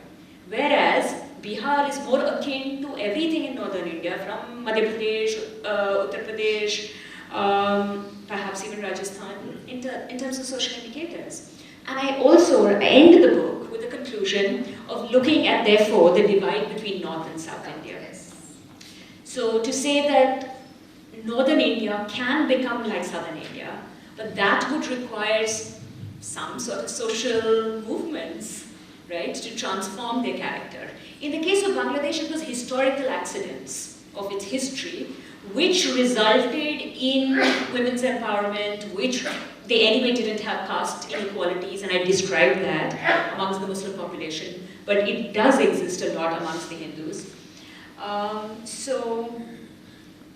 Whereas Bihar is more akin to everything in northern India, from Madhya Pradesh, Uttar Pradesh, perhaps even Rajasthan, in terms of social indicators. And I also end the book with the conclusion of looking at, therefore, the divide between North and South India. So to say that northern India can become like southern India, but that would require some sort of social movements, right, to transform their character. In the case of Bangladesh, it was historical accidents of its history which resulted in women's empowerment, which they anyway didn't have caste inequalities, and I described that amongst the Muslim population, but it does exist a lot amongst the Hindus. So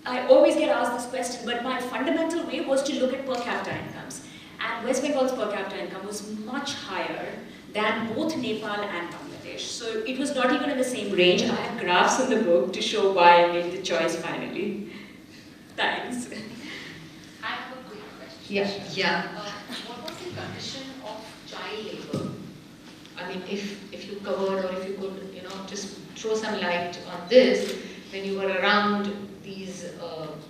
I always get asked this question, but my fundamental way was to look at per capita incomes. And West Bengal's per capita income was much higher than both Nepal and Bangladesh. So it was not even in the same range. I have graphs in the book to show why I made the choice finally. Thanks. I have a quick question. Yeah. What was the condition of child labor? I mean, if you covered, or if you could, just throw some light on this, when you were around these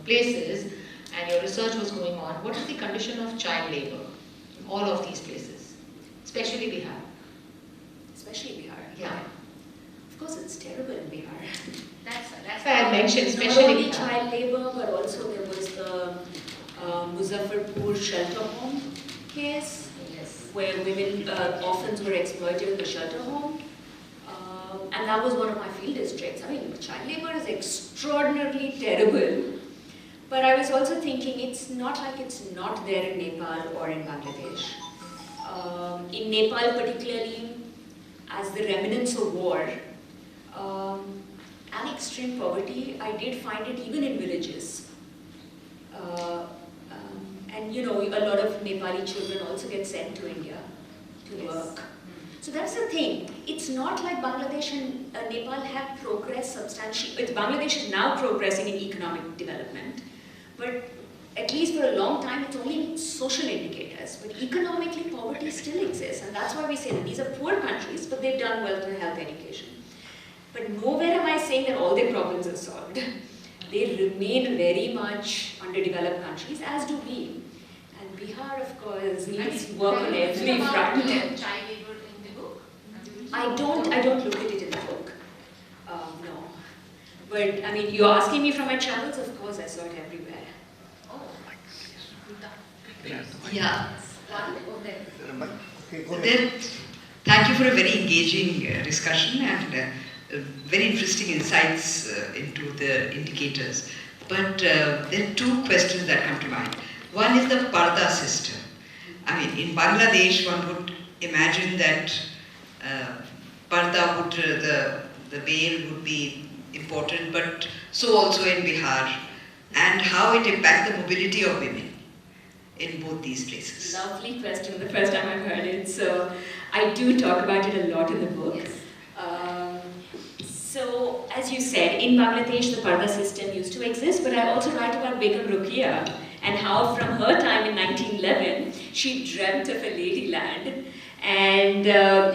places and your research was going on, what is the condition of child labor in all of these places, especially Bihar? Especially Bihar. Yeah. Of course, it's terrible in Bihar. That's why I mentioned Not especially only Bihar. child labor, but also there was the Muzaffarpur shelter home case, Yes. where women, orphans were exploited in the shelter home. And that was one of my field districts. I mean, child labor is extraordinarily terrible. But I was also thinking, it's not like it's not there in Nepal or in Bangladesh. In Nepal particularly, as the remnants of war and extreme poverty, I did find it even in villages. And a lot of Nepali children also get sent to India to work. So that's the thing. It's not like Bangladesh and Nepal have progressed substantially. Bangladesh is now progressing in economic development, but at least for a long time, it's only social indicators. But economically, poverty still exists, and that's why we say that these are poor countries, but they've done well through health education. But nowhere am I saying that all their problems are solved. They remain very much underdeveloped countries, as do we. And Bihar, of course, needs work on every front. Child labor in the book? I don't look at it in the book. No. But I mean, you're asking me from my travels, of course, I saw it everywhere. Oh, Yeah. one or there. Then, thank you for a very engaging discussion and very interesting insights into the indicators. But there are two questions that come to mind. One is the Parda system. I mean, in Bangladesh, one would imagine that Parda would, the veil would be important, but so also in Bihar. and how it impacts the mobility of women in both these places? Lovely question, the first time I've heard it. So I do talk about it a lot in the book. Yes. So, as you said, in Bangladesh the parda system used to exist, but I also write about Begum Ruqia and how from her time in 1911 she dreamt of a ladyland. And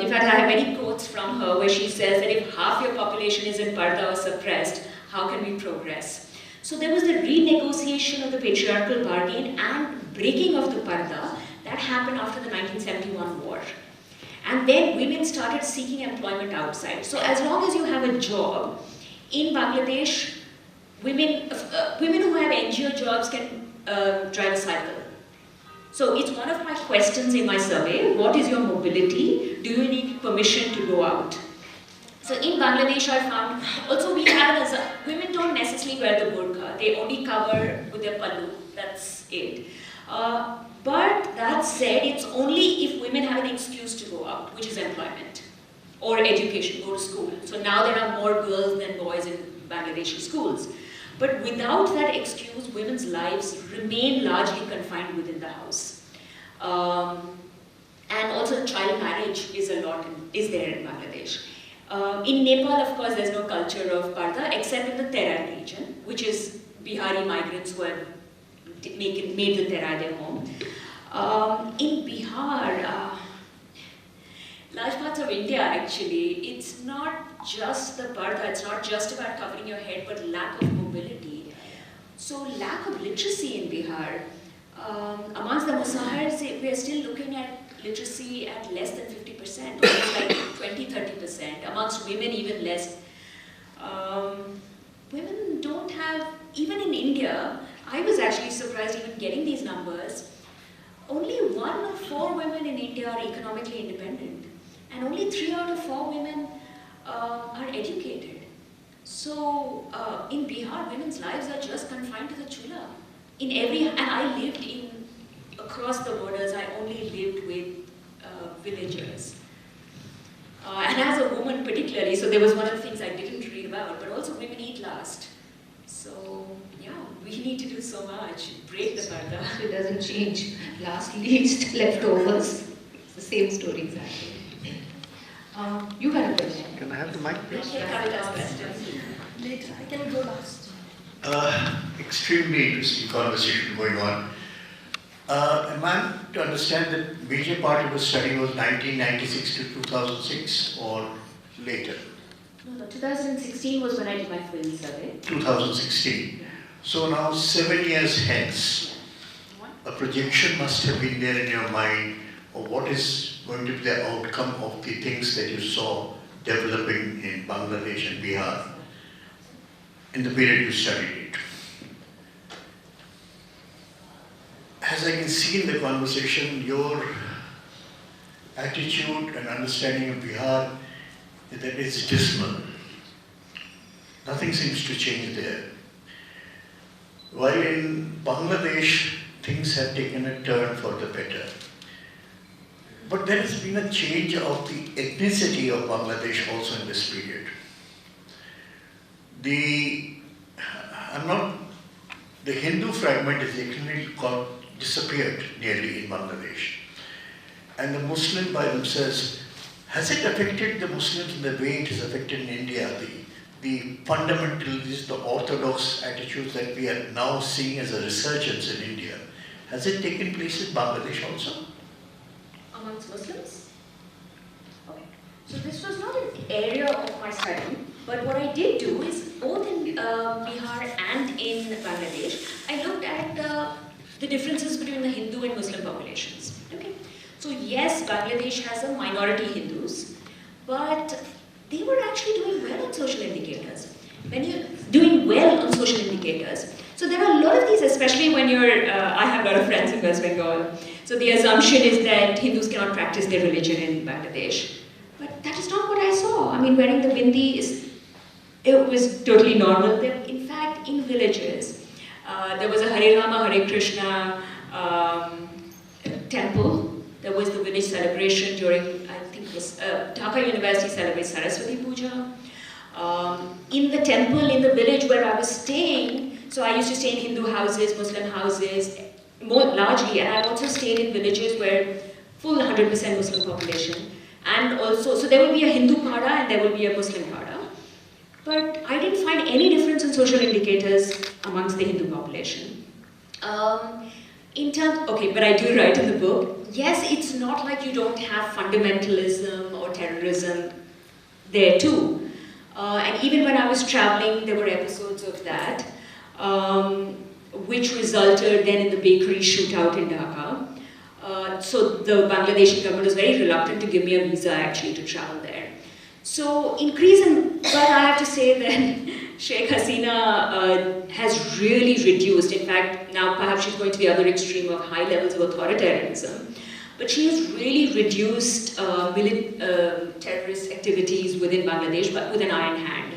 in fact, I have many quotes from her where she says that if half your population is in parda or suppressed, how can we progress? So there was the renegotiation of the patriarchal bargain and breaking of the parda that happened after the 1971 war. And then women started seeking employment outside. So as long as you have a job, in Bangladesh, women who have NGO jobs can drive a cycle. So it's one of my questions in my survey, what is your mobility? Do you need permission to go out? So in Bangladesh I found, also we have, women don't necessarily wear the burqa, they only cover with their pallu, that's it. But that said, it's only if women have an excuse to go out, which is employment or education, go to school. So now there are more girls than boys in Bangladeshi schools. But without that excuse, women's lives remain largely confined within the house. And also child marriage is there in Bangladesh. In Nepal, of course, there's no culture of parda except in the Terai region, which is Bihari migrants who have made the Terai their home. In Bihar, large parts of India actually, it's not just the parda, it's not just about covering your head, but lack of mobility. So lack of literacy in Bihar. Amongst the Musahars, we are still looking at literacy at less than 50%, almost like 20-30%. Amongst women, even less. Women don't have, even in India, I was actually surprised even getting these numbers. Only 1 of 4 women in India are economically independent, and only 3 out of 4 women are educated. So in Bihar, women's lives are just confined to the chula. And I lived across the borders, I only lived with villagers. And as a woman particularly, so there was one of the things I didn't read about, but also women eat last. So yeah, we need to do so much, break the parda. It doesn't change. Last, least, leftovers. It's the same story exactly. You had a question. Can I have the mic, please? Later, I can go last. Extremely interesting conversation going on. Am I to understand that major part of the study was 1996 to 2006 or later? No, 2016 was when I did my film survey. 2016. So now 7 years hence, a projection must have been there in your mind of what is going to be the outcome of the things that you saw developing in Bangladesh and Bihar in the period you studied it. As I can see in the conversation, your attitude and understanding of Bihar is that it's dismal. Nothing seems to change there. While in Bangladesh, things have taken a turn for the better. But there has been a change of the ethnicity of Bangladesh also in this period. The Hindu fragment is actually disappeared nearly in Bangladesh. And the Muslim by themselves, has it affected the Muslims in the way it is affected in India? The fundamentalists, the orthodox attitudes that we are now seeing as a resurgence in India, has it taken place in Bangladesh also? Amongst Muslims? Okay. So this was not an area of my study, but what I did do is, both in Bihar and in Bangladesh, I looked at the differences between the Hindu and Muslim populations. Okay. So yes, Bangladesh has a minority Hindus, but they were actually doing well on social indicators. When you're doing well on social indicators, so there are a lot of these, especially when I have a lot of friends in West Bengal, so the assumption is that Hindus cannot practice their religion in Bangladesh. But that is not what I saw. I mean, wearing the bindi it was totally normal. In fact, in villages, there was a Hare Rama, Hare Krishna temple. There was the village celebration during, I think it was, Dhaka University celebrates Saraswati Puja. In the temple, in the village where I was staying, So I used to stay in Hindu houses, Muslim houses, more largely, and I've also stayed in villages where full 100% Muslim population. And also, so there will be a Hindu pada and there will be a Muslim pada. But I didn't find any difference in social indicators amongst the Hindu population. But I do write in the book, yes, it's not like you don't have fundamentalism or terrorism there too. And even when I was traveling, there were episodes of that, which resulted then in the bakery shootout in Dhaka. So the Bangladeshi government was very reluctant to give me a visa actually to travel there. So but I have to say that Sheikh Hasina has really reduced. In fact, now perhaps she's going to the other extreme of high levels of authoritarianism. But she has really reduced terrorist activities within Bangladesh, but with an iron hand.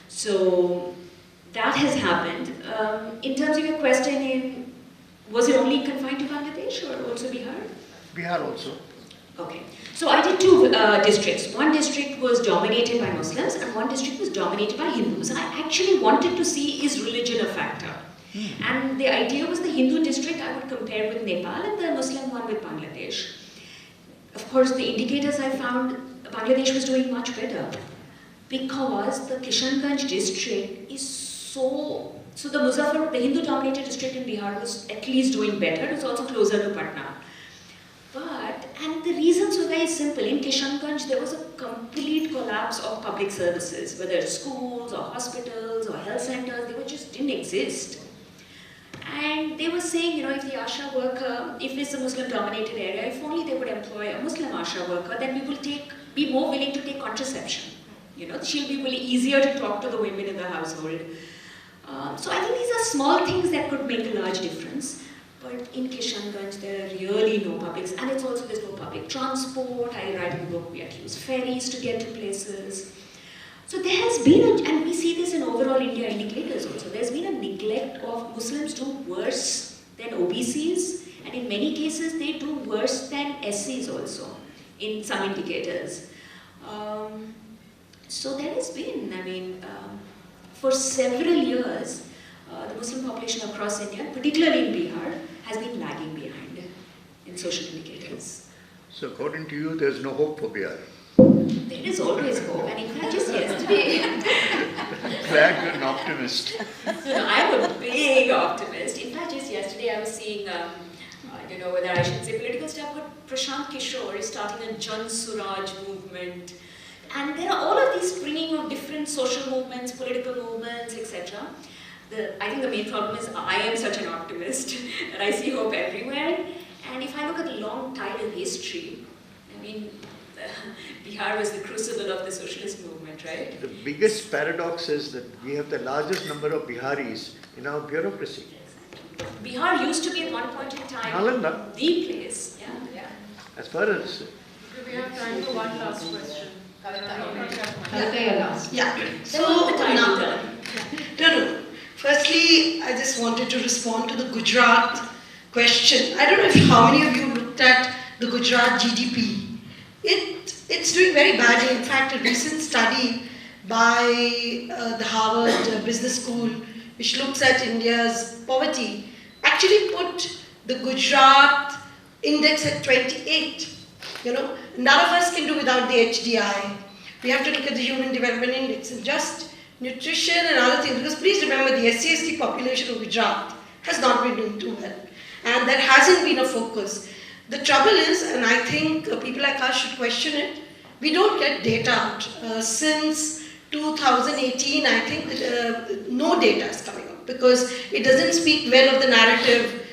So that has happened. In terms of your question, was it only confined to Bangladesh or also Bihar? Bihar also. Okay. So I did two districts. One district was dominated by Muslims and one district was dominated by Hindus. And I actually wanted to see, is religion a factor? And the idea was the Hindu district I would compare with Nepal and the Muslim one with Bangladesh. Of course, the indicators I found, Bangladesh was doing much better because the Kishanganj district is so the Hindu-dominated district in Bihar was at least doing better. It was also closer to Patna. And the reasons were very simple. In Kishanganj, there was a complete collapse of public services, whether it's schools or hospitals or health centers, they just didn't exist. And they were saying, if the Asha worker, if it's a Muslim-dominated area, if only they would employ a Muslim Asha worker, then we will be more willing to take contraception. She'll be really easier to talk to the women in the household. So I think these are small things that could make a large difference. But in Kishanganj, there are really no publics, and there's no public transport. I write in the book, we have to use ferries to get to places. So there has been, and we see this in overall India indicators also, there's been a neglect of Muslims do worse than OBCs, and in many cases they do worse than SCs also, in some indicators. So there has been, for several years, the Muslim population across India, particularly in Bihar, has been lagging behind in social indicators. So according to you, there's no hope for Bihar? There is always hope, and in fact just yesterday... Glad you're an optimist. I'm a big optimist. In fact just yesterday I was seeing, I don't know whether I should say political stuff, but Prashant Kishore is starting a Jan Suraj movement. And there are all of these springing of different social movements, political movements, etc. I think the main problem is I am such an optimist that I see hope everywhere. And if I look at the long tide of history, Bihar was the crucible of the socialist movement, right? The biggest paradox is that we have the largest number of Biharis in our bureaucracy. Bihar used to be at one point in time Nalanda. the place. Yeah. As far as... We have time for one last question. Kavita, your last. Yeah. So now, No. Firstly, I just wanted to respond to the Gujarat question. I don't know how many of you looked at the Gujarat GDP. It's doing very badly. In fact, a recent study by the Harvard Business School, which looks at India's poverty, actually put the Gujarat index at 28. None of us can do without the HDI. We have to look at the Human Development Index and just nutrition and other things. Because please remember, the SC/ST population of Gujarat has not been doing too well. And there hasn't been a focus. The trouble is, and I think people like us should question it, we don't get data out. Since 2018, I think no data is coming out because it doesn't speak well of the narrative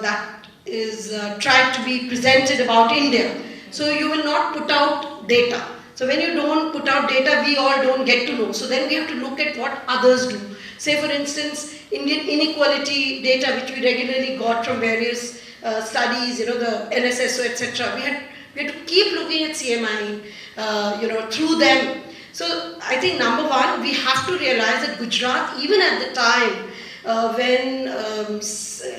that is tried to be presented about India. So you will not put out data. So when you don't put out data, we all don't get to know. So then we have to look at what others do. Say for instance, Indian inequality data, which we regularly got from various studies, the NSSO, etc. We had to keep looking at CMI, through them. So I think number one, we have to realize that Gujarat, even at the time when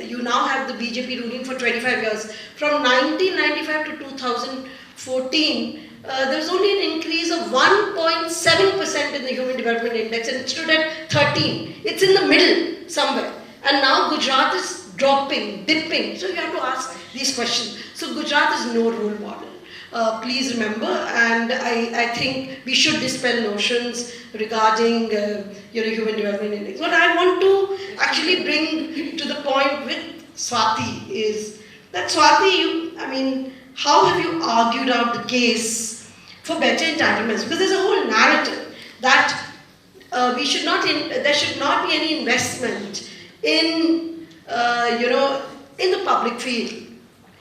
you now have the BJP ruling for 25 years, from 1995 to 2014, there was only an increase of 1.7% in the Human Development Index, and it stood at 13. It's in the middle somewhere. And now Gujarat is dropping, dipping. So you have to ask these questions. So Gujarat is no role model. Please remember, and I think we should dispel notions regarding Human Development Index. What I want to actually bring to the point with Swati is that Swati, how have you argued out the case for better entitlements? Because there's a whole narrative that there should not be any investment in in the public field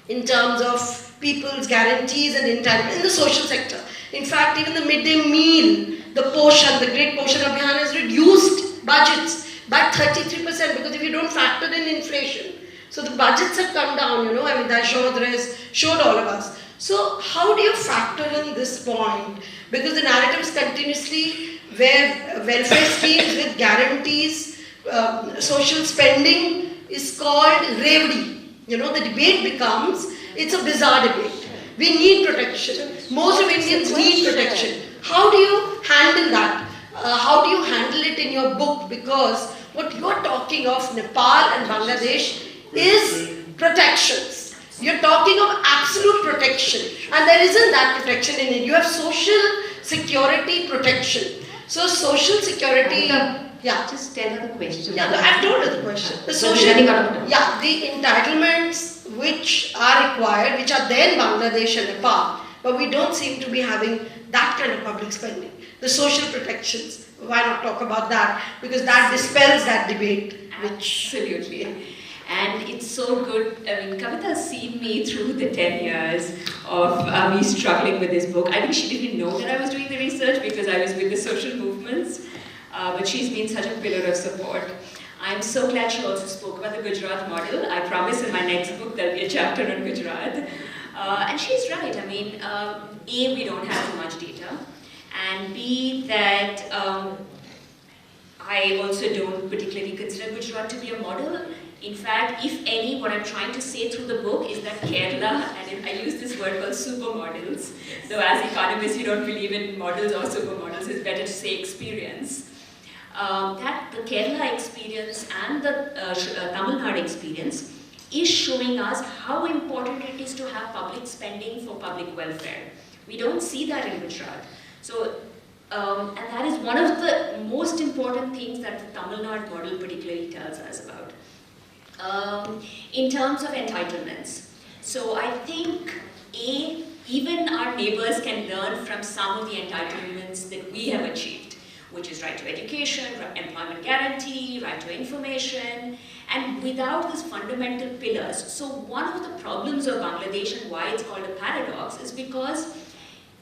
in terms of people's guarantees and entitlement in the social sector. In fact, even the midday meal, the Great Poshan Abhiyan has reduced budgets by 33% because if you don't factor in inflation, so the budgets have come down, that Shodhra has showed all of us. So how do you factor in this point? Because the narrative is continuously where welfare schemes with guarantees, social spending is called revdi. The debate becomes, it's a bizarre debate. We need protection. Most of Indians need protection. How do you handle that? How do you handle it in your book? Because what you're talking of, Nepal and Bangladesh, is protections. You're talking of absolute protection. And there isn't that protection in it. You have social security protection. So social security... Yeah. Just tell her the question. Yeah, I've told her the question. The social, the entitlements which are required, which are there in Bangladesh and Nepal, but we don't seem to be having that kind of public spending. The social protections, why not talk about that? Because that dispels that debate. Absolutely. And it's so good. Kavita's seen me through the 10 years of me struggling with this book. I think she didn't know that I was doing the research because I was with the social movements. But she's been such a pillar of support. I'm so glad she also spoke about the Gujarat model. I promise in my next book there'll be a chapter on Gujarat. And she's right. A, we don't have too much data. And B, that I also don't particularly consider Gujarat to be a model. In fact, if any, what I'm trying to say through the book is that Kerala, and I use this word called supermodels, though as economists you don't believe in models or supermodels, it's better to say experience. That the Kerala experience and the Tamil Nadu experience is showing us how important it is to have public spending for public welfare. We don't see that in Gujarat. So, and that is one of the most important things that the Tamil Nadu model particularly tells us about. In terms of entitlements. So I think, even our neighbors can learn from some of the entitlements that we have achieved, which is right to education, employment guarantee, right to information, and without these fundamental pillars. So one of the problems of Bangladesh and why it's called a paradox is because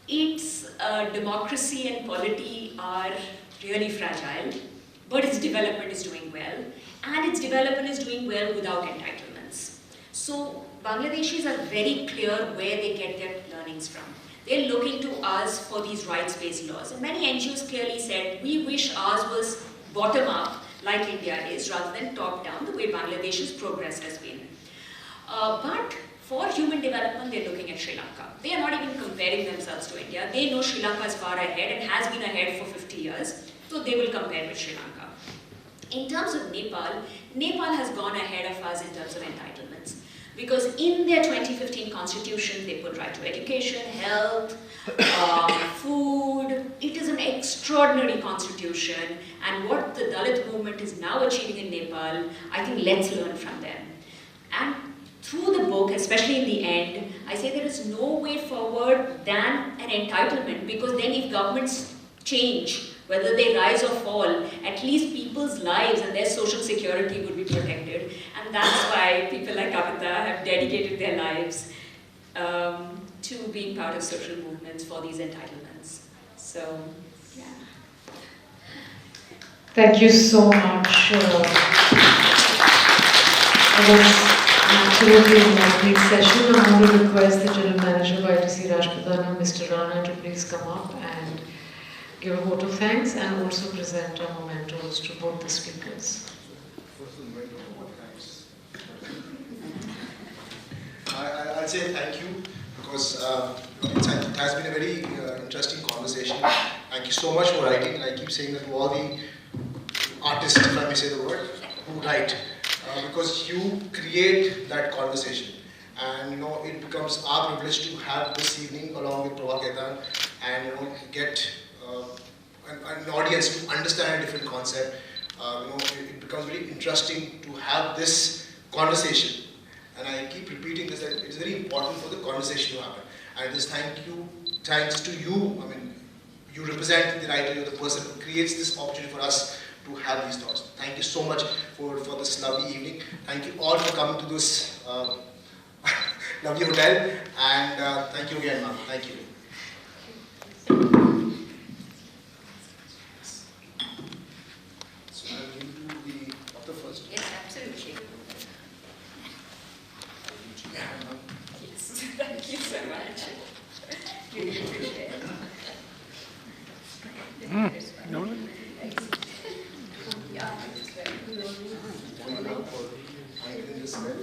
its democracy and polity are really fragile, but its development is doing well, and its development is doing well without entitlements. So Bangladeshis are very clear where they get their learnings from. They're looking to us for these rights-based laws. And many NGOs clearly said, we wish ours was bottom-up, like India is, rather than top-down, the way Bangladesh's progress has been. But for human development, they're looking at Sri Lanka. They are not even comparing themselves to India. They know Sri Lanka is far ahead and has been ahead for 50 years, so they will compare with Sri Lanka. In terms of Nepal, Nepal has gone ahead of us in terms of entitlements. Because in their 2015 constitution, they put right to education, health, food. It is an extraordinary constitution. And what the Dalit movement is now achieving in Nepal, I think let's learn from them. And through the book, especially in the end, I say there is no way forward than an entitlement. Because then if governments change, whether they rise or fall, at least people's lives and their social security would be protected. And that's why people like Kavita have dedicated their lives to being part of social movements for these entitlements. So, yeah. Thank you so much. It was an absolutely lovely session. I'm going to request the General Manager of ITC Rajputana, Mr. Rana, to please come up and give a vote of thanks and also present our mementos to both the speakers. I'll say thank you because it has been a very interesting conversation. Thank you so much for writing, and I keep saying that to all the artists, if I may say the word, who write, because you create that conversation. And it becomes our privilege to have this evening along with Prabha Ketan and get an audience to understand a different concept. It becomes very interesting to have this conversation. And I keep repeating this, that it's very important for the conversation to happen. And this thanks to you, I mean, you represent the writer, you're the person who creates this opportunity for us to have these thoughts. Thank you so much for this lovely evening. Thank you all for coming to this lovely hotel. And thank you again, ma'am. Thank you. So I'll give you the author first. Yes, absolutely. Yeah, ma'am. Yes, thank you so much. Really appreciate it. No. Yeah. Thank you so much.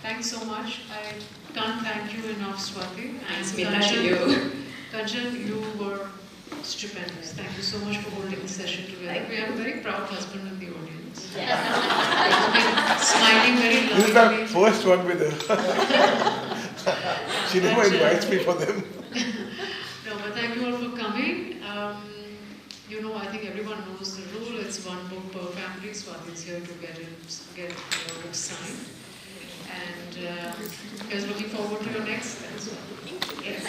Thanks so much. I can't thank you enough, Swati. Thanks, Mita, to you. Kanchan, you were stupendous. Thank you so much for holding the session together. We have a very proud husband in the audience. Yes. Smiling very This is lovely. the first one with her. She never invites me for them. No, but thank you all for coming. I think everyone knows the rule. It's one book per family. Swati is here to get your book signed. And here's looking forward to your next as well. Yes.